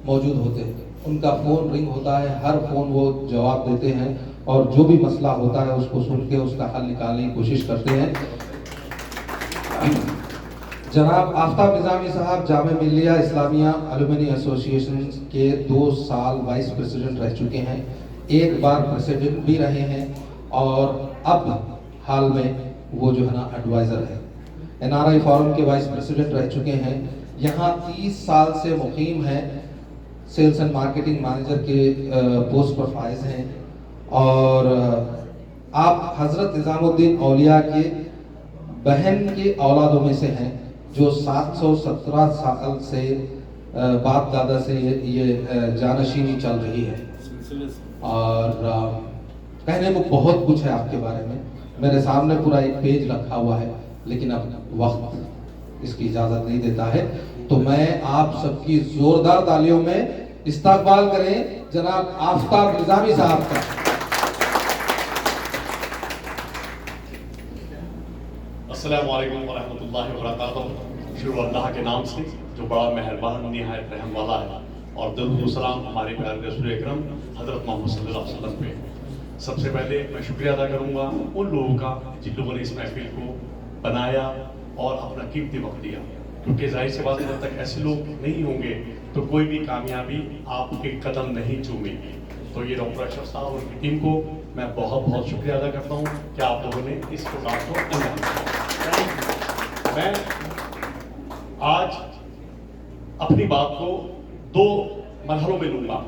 मौजूद होते हैं। उनका फ़ोन रिंग होता है, हर फ़ोन वो जवाब देते हैं, और जो भी मसला होता है उसको सुन के उसका हल निकालने की कोशिश करते हैं। जनाब आफ्ताब निजामी साहब जामे मिल्लिया इस्लामिया अलुमनी एसोसिएशन के 2 साल वाइस प्रेसिडेंट रह चुके हैं, एक बार प्रेसिडेंट भी रहे हैं, और अब हाल में वो जो है ना एडवाइज़र है। NRI फोरम के वाइस प्रेसिडेंट रह चुके हैं। यहाँ 30 साल से मुकीम हैं, सेल्स एंड मार्केटिंग मैनेजर के पोस्ट पर फाइज हैं। और आप हज़रत निज़ामुद्दीन औलिया के बहन के औलादों में से हैं, जो 717 साल से बाप दादा से ये जानशीनी चल रही है। और कहने को बहुत कुछ है आपके बारे में, मेरे सामने पूरा एक पेज रखा हुआ है, लेकिन अब वक्त इसकी इजाज़त नहीं देता है। तो मैं आप सबकी जोरदार तालियों में इस्तकबाल करें जनाब आफ्ताब निजामी साहब का। अस्सलामु अलैकुम व रहमतुल्लाहि व बरकातहू। शुरू अल्लाह के नाम से जो बड़ा मेहरबान निहायत रहम वाला है, और दरूद सलाम हमारे प्यारे रसूल अकरम हज़रत मोहम्मद सल्लल्लाहु अलैहि वसल्लम पे। सबसे पहले मैं शुक्रिया अदा करूँगा उन लोगों का जिन लोगों ने इस महफिल को बनाया और अपना कीमती वक्त दिया, क्योंकि जाहिर सी बात है जब तक ऐसे लोग नहीं होंगे तो कोई भी कामयाबी आपके कदम नहीं चूमेगी। तो ये डॉक्टर अशरफ साहब और उनकी टीम को मैं बहुत बहुत शुक्रिया अदा करता हूँ कि आप लोगों ने इस प्रोग्राम को अंजाम दिया। मैं आज अपनी बात को दो मरहलों में लूँगा,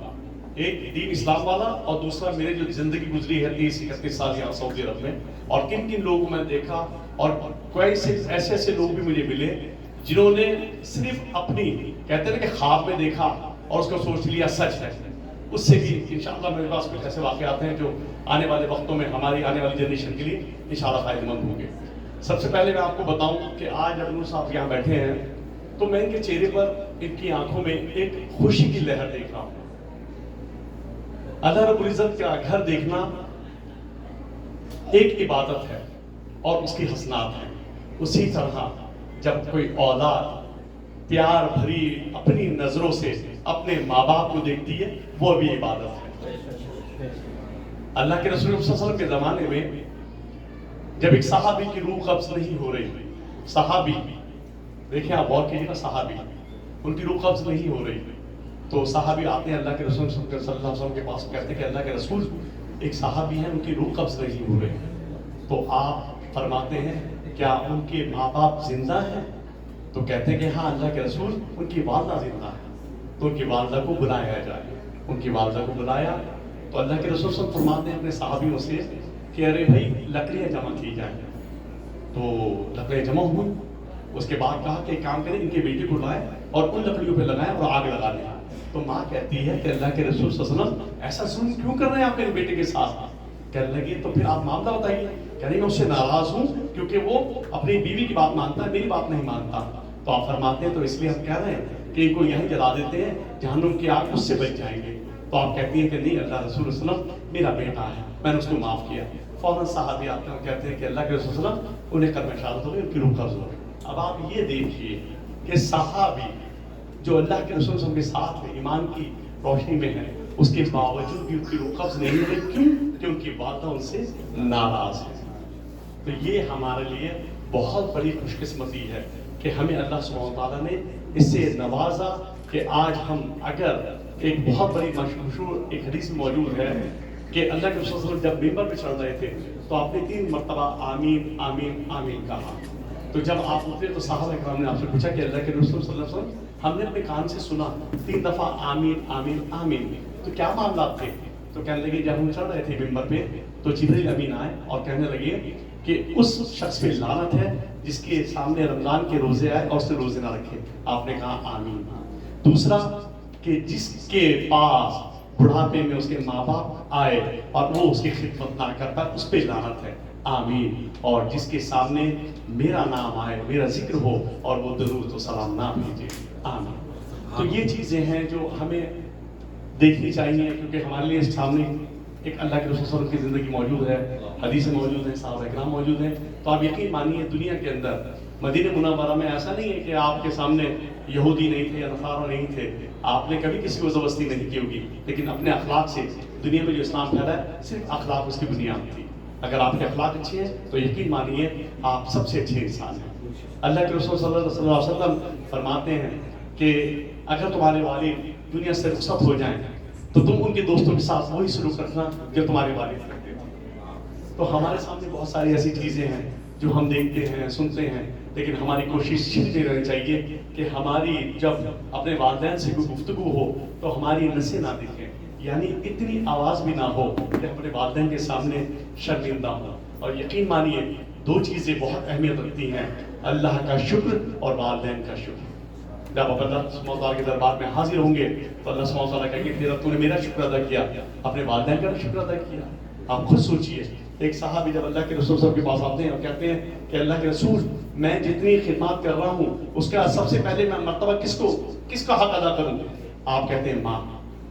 एक दीन इस्लाम वाला और दूसरा मेरे जो जिंदगी गुजरी है 30-31 साल यहाँ सऊदी अरब में, और किन किन लोगों को मैं देखा, और कोई से ऐसे ऐसे लोग भी मुझे मिले जिन्होंने सिर्फ अपनी कहते हैं कि ख्वाब में देखा और उसको सोच लिया सच है। उससे भी इंशाअल्लाह मेरे पास कुछ ऐसे वाक़े आते हैं जो आने वाले वक्तों में हमारी आने वाली जनरेशन के लिए इंशाअल्लाह फ़ायदेमंद होंगे। सबसे पहले मैं आपको बताऊं कि आज अब्दुल साहब यहाँ बैठे हैं तो मैं इनके चेहरे पर, इनकी आंखों में एक खुशी की लहर देख रहा हूँ। अल्लाह रब्बुल इज़्ज़त का घर देखना एक इबादत है और उसकी हसनात है। उसी तरह जब कोई औलाद प्यार भरी अपनी नजरों से अपने माँ बाप को देखती है वो भी इबादत है। अल्लाह के रसूल सल्लल्लाहु अलैहि वसल्लम के जमाने में जब एक सहाबी की रूह कब्ज नहीं हो रही, सहाबी देखिए आप गौर कीजिएगा, सहाबी उनकी रूह कब्ज नहीं हो रही, तो सहाबी आते हैं अल्लाह के रसूल सल्लल्लाहु अलैहि वसल्लम के पास, कहते हैं कि अल्लाह के रसूल एक सहाबी है उनकी रूह कब्ज नहीं हो रही, तो आप फरमाते हैं क्या उनके माँ बाप जिंदा हैं? तो कहते हैं कि हाँ अल्लाह के रसूल उनकी वालदा जिंदा है। तो उनकी वालदा को बुलाया जाए। उनकी वालदा को बुलाया तो अल्लाह के रसूल सब फरमाते हैं अपने सहाबियों से कि अरे भाई लकड़ियाँ जमा की जाए। तो लकड़ियाँ जमा हुई, उसके बाद कहा कि काम करें इनके बेटे को लाए और उन लकड़ियों पे लगाएं और आग लगा दें। तो माँ कहती है कि अल्लाह के रसूल सल्लल्लाहु अलैहि वसल्लम ऐसा जुल्म क्यों कर रहे हैं आप मेरे बेटे के साथ? कहने लगी तो फिर आप मामला बताइए। कह रही मैं उससे नाराज हूँ क्योंकि वो अपनी बीवी की बात मानता है, मेरी बात नहीं मानता। तो आप फरमाते हैं तो इसलिए हम कह रहे हैं कि इनको यहीं जला देते हैं, जहन्नुम की आग उससे बच जाएंगे। तो आप कहती हैं कि नहीं अल्लाह रसूल सल्लल्लाहु मेरा बेटा है, मैंने उसको माफ किया। फौरन साहबी आते हैं कहते हैं कि अल्लाह के रसूल सल्लल्लाहु उन्हें कलमे शहादत हो गई, उनकी रूह कब्ज हो गई। अब आप ये देखिए कि सहाबी जो अल्लाह के रसूल सल्लल्लाहु के साथ में ईमान की रोशनी में है, उसके बावजूद भी उनकी रूह कब्ज नहीं हुई। क्यों? कि उनकी वालदा उनसे नाराज है। तो ये हमारे लिए बहुत बड़ी खुशकिस्मती है कि हमें अल्लाह सुब्हानहू व तआला ने इससे नवाजा कि आज हम अगर एक बहुत बड़ी मशहूर एक हदीस में मौजूद है कि अल्लाह के रसूल सल्लल्लाहु अलैहि वसल्लम जब मिंबर पे चढ़ रहे थे तो आपने 3 मरतबा आमीन आमीन आमीन कहा। तो जब आप उतरे तो साहबा इकराम ने आपसे पूछा कि अल्लाह के रसूल सल्लल्लाहु अलैहि वसल्लम हमने अपने कान से सुना 3 दफा आमीन आमीन आमीन, तो क्या मामला थे? तो कहने लगे जब हम चढ़ रहे थे मिंबर पे तो जिब्रील अमीन आए और कहने लगे कि उस शख्स पे लानत है जिसके सामने रमजान के रोजे आए और उससे रोजे ना रखे। आपने कहा आमीन। दूसरा कि जिसके पास बुढ़ापे में उसके माँ बाप आए और वो उसकी खिदमत ना कर पाए उस पे लानत है, आमीन। और जिसके सामने मेरा नाम आए, मेरा जिक्र हो और वो दरूद तो सलाम ना भेजे, आमीन। तो ये चीजें हैं जो हमें देखनी चाहिए क्योंकि हमारे लिए सामने एक अल्लाह के रसूल की ज़िंदगी मौजूद है, हदीसें मौजूद हैं, सहाबा इकराम मौजूद हैं। तो आप यकीन मानिए दुनिया के अंदर मदीने मुनव्वरा में ऐसा नहीं है कि आपके सामने यहूदी नहीं थे या नसारा नहीं थे, आपने कभी किसी को ज़बरदस्ती नहीं की होगी, लेकिन अपने अखलाक से दुनिया में जो इस्लाम फैला है सिर्फ अखलाक उसकी बुनियाद थी। अगर आपके अखलाक अच्छे हैं तो यकीन मानिए आप सबसे अच्छे इंसान हैं। अल्लाह के रसूल सल्लल्लाहु अलैहि वसल्लम फरमाते हैं कि अगर तुम्हारे वालिद दुनिया से रुखसत हो जाएं तो तुम उनके दोस्तों के साथ वही सलूक रखना जो तुम्हारे वालिद करते थे। तो हमारे सामने बहुत सारी ऐसी चीज़ें हैं जो हम देखते हैं सुनते हैं, लेकिन हमारी कोशिश ये रहनी चाहिए कि हमारी जब अपने वालिदैन से कोई गुफ्तगू हो तो हमारी नसें ना दिखें, यानी इतनी आवाज़ भी ना हो कि अपने वालिदैन के सामने शर्मिंदा हो। और यकीन मानिए 2 चीज़ें बहुत अहमियत रखती हैं, अल्लाह का शुक्र और वालिदैन का शुक्र। जब आप अल्लाह सुब्हानहू व तआला के दरबार में हाजिर होंगे तो अल्लाह सुब्हानहू व तआला कहेंगे तेरा तूने मेरा शुक्र अदा किया, अपने वालिदैन का शुक्र अदा किया। आप खुद सोचिए, एक साहबी जब अल्लाह के रसूल साहब के पास आते हैं और कहते हैं कि अल्लाह के रसूल मैं जितनी खिदमत कर रहा हूँ उसका सबसे पहले मैं मर्तबा किसका हक अदा करूँ? आप कहते हैं माँ,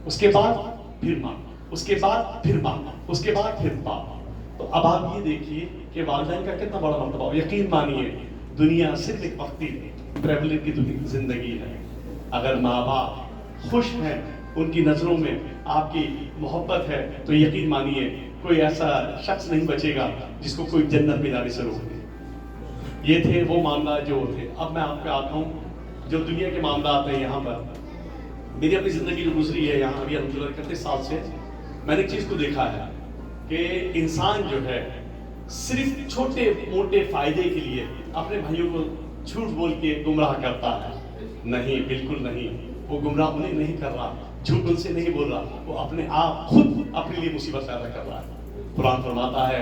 उसके बाद फिर माँ, उसके बाद फिर माँ, उसके बाद फिर बाप। तो अब आप ये देखिए कि वालिदैन का कितना बड़ा मर्तबा। यकीन मानिए दुनिया सिर्फ एक वक्ती ट्रैवलिंग की जिंदगी है। अगर माँ बाप खुश हैं, उनकी नज़रों में आपकी मोहब्बत है, तो यकीन मानिए कोई ऐसा शख्स नहीं बचेगा जिसको कोई जन्नत में जाने से रोक दे। ये थे वो मामला जो थे। अब मैं आपको आता हूँ जो दुनिया के मामला आते हैं यहाँ पर। मेरी अपनी ज़िंदगी जो गुजरी है यहाँ अभी अल्हम्दुलिल्लाह 31 साल से, मैंने एक चीज़ को देखा है कि इंसान जो है सिर्फ छोटे मोटे फायदे के लिए अपने भाइयों को झूठ बोल के गुमराह करता है। नहीं, बिल्कुल नहीं। वो गुमराह उन्हें नहीं कर रहा, झूठ उनसे नहीं बोल रहा, वो अपने आप खुद अपने लिए मुसीबत पैदा कर रहा है। कुरान फरमाता है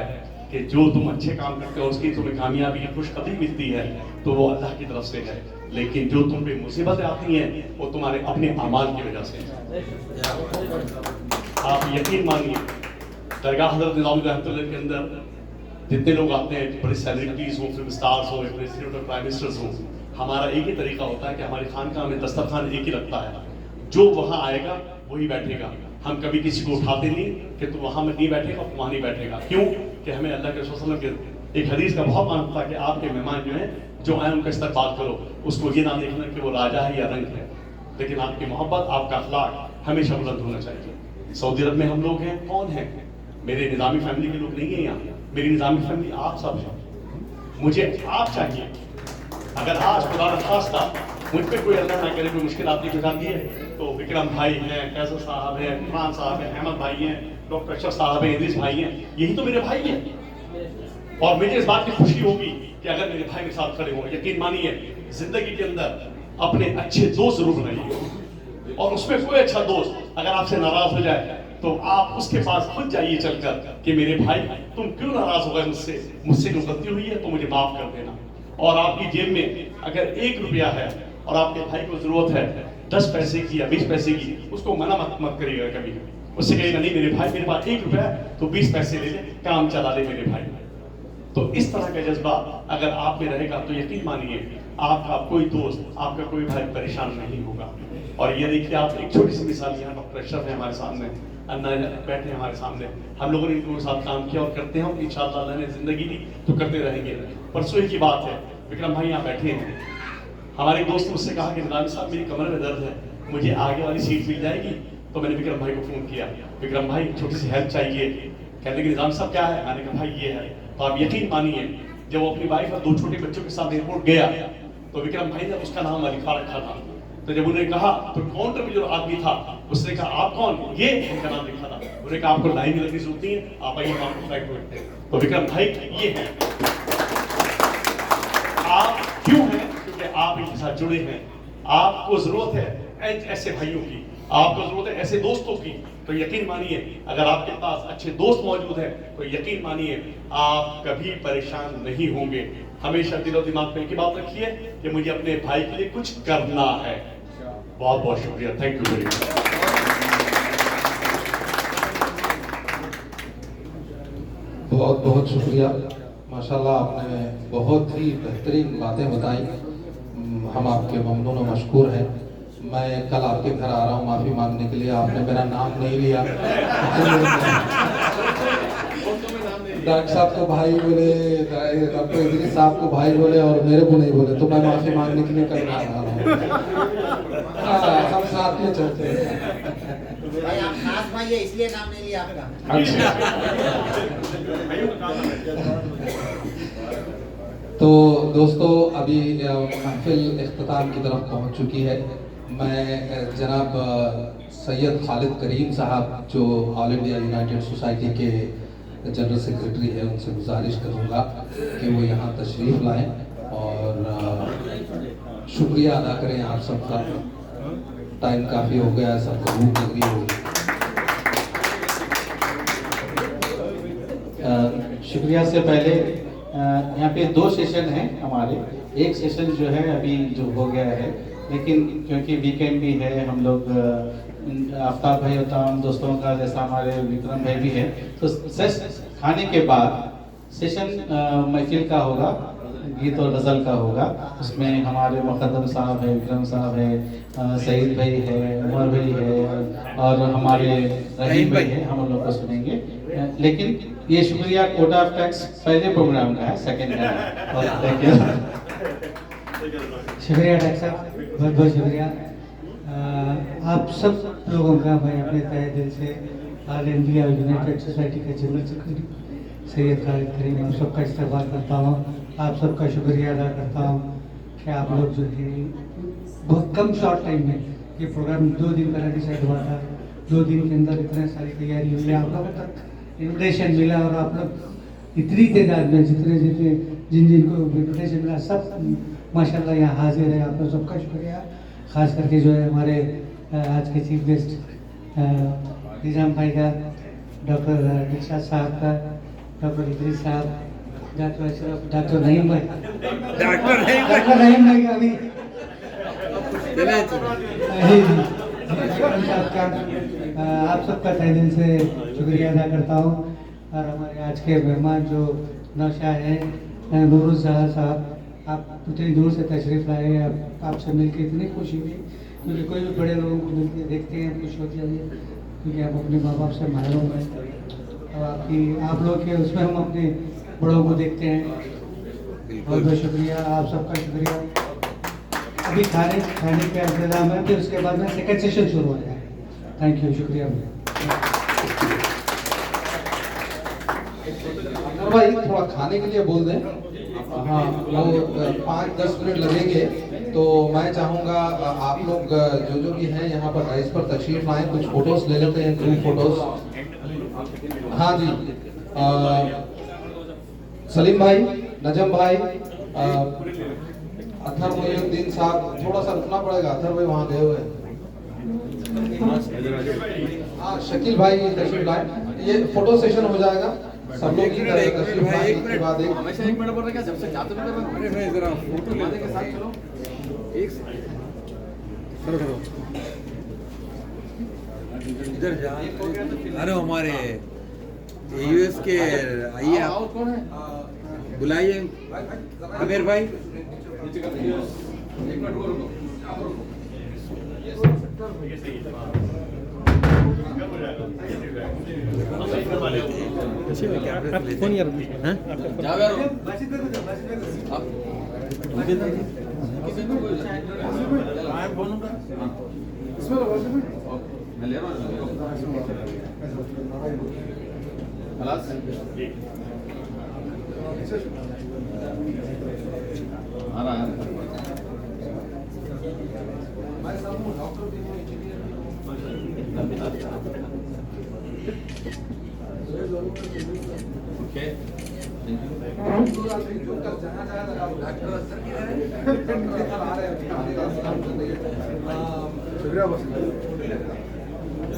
कि जो तुम अच्छे काम करते हो उसकी तुम्हें कामयाबी खुशखबरी मिलती है तो वो अल्लाह की तरफ से है, लेकिन जो तुम पे मुसीबतें आती हैं वो तुम्हारे अपने अमाल की वजह से है। आप यकीन मानिए दरगाह हज़रत निज़ामुद्दीन रहमतुल्लाह के अंदर जितने लोग आते हैं, बड़े सेलिब्रिटीज हों, फिल्म स्टार्स हों, प्रेसिडेंट और प्राइम मिनिस्टर्स हों, हमारा एक ही तरीका होता है कि हमारी खानकाह में दस्तरखान एक ही लगता है। जो वहाँ आएगा वही बैठेगा। हम कभी किसी को उठाते नहीं कि तू वहाँ में नहीं बैठेगा, तू वहाँ नहीं बैठेगा। क्यों? कि हमें अल्लाह के रसूल सल्लल्लाहु अलैहि वसल्लम के एक हदीस का बहुत मानता है कि आपके मेहमान जो हैं, जो आए उनका इस्तकबाल करो। उसको ये ना देखना कि वो राजा है या रंग है, लेकिन आपकी मोहब्बत, आपका अखलाक हमेशा बुलंद होना चाहिए। सऊदी अरब में हम लोग हैं, कौन है? मेरे निज़ामी फैमिली के लोग नहीं है यहाँ। मेरी निज़ामी फैमिली आप सब है। मुझे आप चाहिए। अगर आज खुदा न खास्ता मुझ पर कोई अल्लाह ना करे कोई मुश्किल आपकी गुजारती है, तो विक्रम भाई हैं, कैसर साहब हैं, इमरान साहब हैं, अहमद भाई हैं, डॉक्टर अशरफ साहब हैं, इदरीस भाई हैं, यही तो मेरे भाई हैं। और मुझे इस बात की खुशी होगी कि अगर मेरे भाई मेरे साथ खड़े हों। यकीन मानिए जिंदगी के अंदर अपने अच्छे दोस्त जरूर बनाइए, और उसमें कोई अच्छा दोस्त अगर आपसे नाराज हो जाए तो आप उसके पास खुद जाइए चलकर कि मेरे भाई तुम क्यों नाराज हो गए मुझसे जो गलती हुई है तो मुझे माफ कर देना। और आपकी जेब में अगर 1 रुपया है और आपके भाई को जरूरत है 10 पैसे की या 20 पैसे की, उसको मना मत करिएगा कभी। उससे कहिएगा नहीं मेरे भाई मेरे पास 1 रुपया है तो 20 पैसे ले ले, काम चला ले मेरे भाई। तो इस तरह का जज्बा अगर आप में रहेगा तो यकीन मानिए आपका कोई दोस्त, आपका कोई भाई परेशान नहीं होगा। और ये देखिए आप एक छोटी सी मिसाल, यहाँ डॉक्टर अशरफ है हमारे सामने, अन्ना बैठे हैं हमारे सामने। हम लोगों ने इनके साथ काम किया और करते हैं, इंशाअल्लाह अल्लाह ने जिंदगी दी तो करते रहेंगे। परसों ही की बात है, विक्रम भाई यहाँ बैठे हैं। हमारे दोस्त मुझसे कहा कि निज़ामी साहब मेरी कमर में दर्द है, मुझे आगे वाली सीट मिल जाएगी? तो मैंने विक्रम भाई को फोन किया, विक्रम भाई छोटी सी हेल्प चाहिए। कहने लगे निज़ामी साहब क्या है? मैंने कहा भाई ये है। तो आप यकीन मानिए जब वो अपनी वाइफ और 2 छोटे बच्चों के साथ एयरपोर्ट गया तो विक्रम भाई ने उसका नाम लिखा रखा था। तो जब उन्हें कहा तो काउंटर पे जो आदमी था उसने कहा आप कौन? ये उनका नाम लिखा था। उन्होंने कहा आपको लाइन लगने की जरूरत नहीं है, आप आइए आपको फ्लाइट में बैठते हैं। तो विक्रम भाई ये है। आप क्यों हैं? क्योंकि आप इनके साथ जुड़े हैं। आपको जरूरत है ऐसे भाइयों की, आपको जरूरत है ऐसे दोस्तों की। तो यकीन मानिए अगर आपके पास अच्छे दोस्त मौजूद हैं तो यकीन मानिए आप कभी परेशान नहीं होंगे। हमेशा दिलो दिमाग में एक ही बात रखिए कि मुझे अपने भाई के लिए कुछ करना है। बहुत बहुत शुक्रिया, थैंक यू वेरी मच। बहुत बहुत शुक्रिया, माशाल्लाह आपने बहुत ही बेहतरीन बातें बताई। हम आपके ममनून और मशकूर हैं। मैं कल आपके घर आ रहा हूँ माफ़ी मांगने के लिए, आपने मेरा नाम नहीं लिया। डॉक्टर साहब को भाई बोले, डॉक्टर इदरीस साहब को भाई बोले और मेरे को नहीं बोले, तो मैं माफ़ी मांगने के लिए कल आ रहा हूँ। हम साथ में चलते हैं। भाई आप खास भाई है इसलिए नाम नहीं लिया आपका। तो दोस्तों अभी महफिल इख्तिताम की तरफ पहुंच चुकी है। मैं जनाब सैयद खालिद करीम साहब जो ऑल इंडिया यूनाइटेड सोसाइटी के जनरल सेक्रेटरी है उनसे गुजारिश करूंगा कि वो यहाँ तशरीफ़ लाएं और शुक्रिया अदा करें आप सबका। टाइम काफ़ी हो गया, सबको भूख लग रही होगी। शुक्रिया से पहले यहाँ पे 2 सेशन हैं हमारे। एक सेशन जो है अभी जो हो गया है, लेकिन क्योंकि वीकेंड भी है, हम लोग आफ्ताब भाई और तमाम दोस्तों का जैसा हमारे विक्रम भाई भी है, तो खाने के बाद सेशन महफिल का होगा, गीत और गज़ल का होगा। उसमें हमारे मुक़द्दम साहब है, विक्रम साहब है, सईद भाई है, उमर भाई है और हमारे रहीम भाई है, हम लोग को सुनेंगे। लेकिन ये शुक्रिया कोटा ऑफ टैक्स पहले प्रोग्राम का है, सेकंड का है। Thank you. शुक्रिया डॉक्टर साहब, बहुत बहुत शुक्रिया। आप सब लोगों का मैं अपने तहे दिल से ऑल इंडिया यूनाइटेड सोसाइटी का जनरल सेक्रेटरी सैयद खालिद करीम आप सबका इस्तेमाल करता हूँ, आप सबका शुक्रिया अदा करता हूँ कि आप लोग जो है बहुत कम शॉर्ट टाइम में ये प्रोग्राम 2 दिन पहले डिसाइड हुआ था, 2 दिन के अंदर इतने सारी तैयारी हुई, आप लोगों तक इन्विटेशन मिला और आप लोग इतनी तादाद में जितने जितने जिन जिनको इन्विटेशन मिला सब माशाल्लाह यहाँ हाजिर है। आप लोग सबका शुक्रिया, ख़ास करके जो है हमारे आज के चीफ गेस्ट निजाम भाई का, डॉक्टर दिलशाद साहब का, डॉक्टर इदरीस साहब, डॉक्टर अशरफ, डॉक्टर नईम भाई, डॉक्टर नईम भाई का भी आप सबका तहे दिल से शुक्रिया अदा करता हूँ। और हमारे आज के मेहमान जो नौशाद हैं नूरुल जहां साहब, आप इतनी दूर से तशरीफ़ लाए, आपसे मिलकर इतनी खुशी हुई, क्योंकि कोई भी बड़े लोगों को मिलकर देखते हैं खुश होती है, क्योंकि आप अपने माँ बाप से महरूम हैं और आप लोग के उसमें हम अपने बड़ों को देखते हैं। बहुत बहुत शुक्रिया, आप सबका शुक्रिया। अभी खाने का इंतजाम है, फिर उसके बाद में सेकंड सेशन शुरू हो जाए। थैंक यू, शुक्रिया भाई, थोड़ा खाने के लिए बोल दें। हाँ, वो 5-10 मिनट लगेंगे, तो मैं चाहूँगा आप लोग जो जो भी हैं यहाँ पर राइस पर तशरीफ लाएं, कुछ फोटोज ले लेते हैं, ग्रुप फोटोज। हाँ जी, सलीम भाई, नजम भाई, अथर मोइनुद्दीन साहब, थोड़ा सा रुकना पड़ेगा, अथर भाई वहाँ गए हुए हैं। हाँ, शकील भाई तशरीफ लाएं, ये फोटो सेशन हो जाएगा। सब लोग की तशरीफ लाएं, इसके बाद एक हमेशा 1 मिनट बोल रहे क्या, जब से जाते हैं अरे भाई जरा फोटो लेने के साथ चलो, एक चलो इधर जा। अरे हमारे यूएस के आइए, आप कौन है बुलाइए आमिर भाई। फोन यार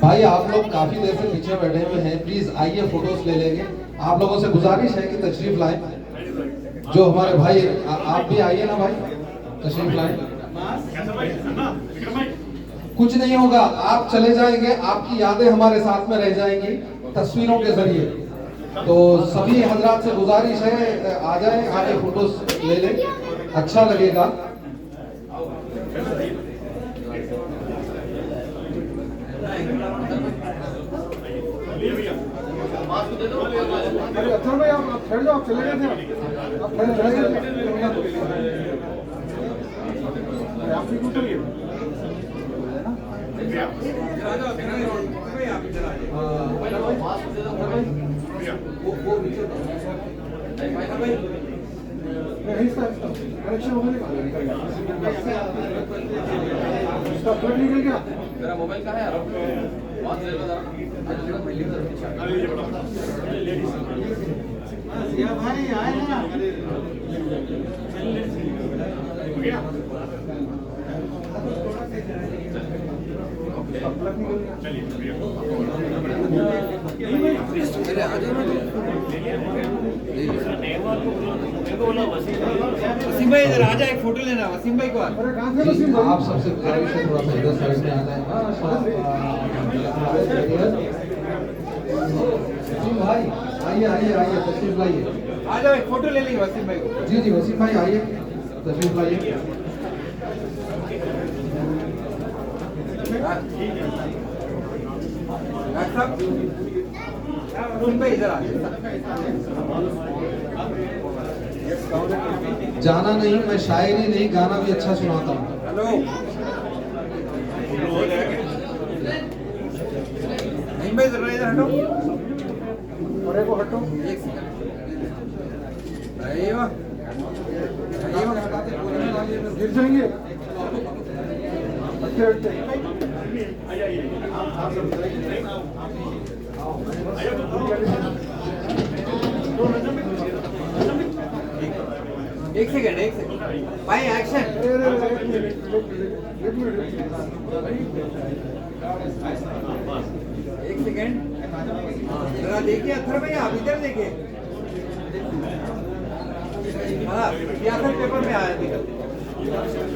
भाई, आप लोग काफी देर से पीछे बैठे हुए हैं, प्लीज आइए, फोटोज ले लेंगे। आप लोगों से गुजारिश है कि तशरीफ लाएं, जो हमारे भाई, आप भी आइए ना भाई, तशरीफ लाएं। कुछ नहीं होगा, आप चले जाएंगे, आपकी यादें हमारे साथ में रह जाएंगी तस्वीरों के जरिए। तो सभी हजरात से गुजारिश है, आ जाएं, आगे फोटोज ले लें, अच्छा लगेगा। अच्छा भाई, आप ठहर जाओ, आप चले गए थे, आप चले गए आप भी उतरिए। निकल गया मेरा मोबाइल कहाँ है यार? भाई आए ना, वसीम भाई इधर आ जाए, एक फोटो लेना वसीम भाई को। आप सबसे गुजारिश है, थोड़ा सा इधर साइड में आ जाए। वसीम भाई आइए, आइए, आइए, तशरीफ लाइए, आ जाओ, एक फोटो ले लीजिए वसीम भाई को। जी जी, वसीम भाई आइए, तशरीफ लाइए। वसीम भाई इधर आ जाए। जाना नहीं, मैं शायरी नहीं गाना भी अच्छा सुनाता हूँ। हेलो नहीं भाई जरा इधर हटो और एक हटो एक सेकंड आइए गिर जाएंगे एक सेकंड भाई एक्शन एक सेकंड जरा देखिए अथर भाई आप इधर देखिए हाँ सियासत पेपर में आया दिखा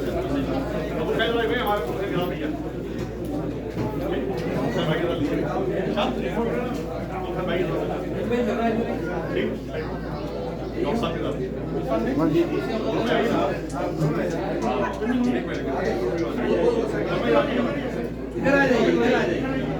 इधर आ जाइए इधर आ जाइए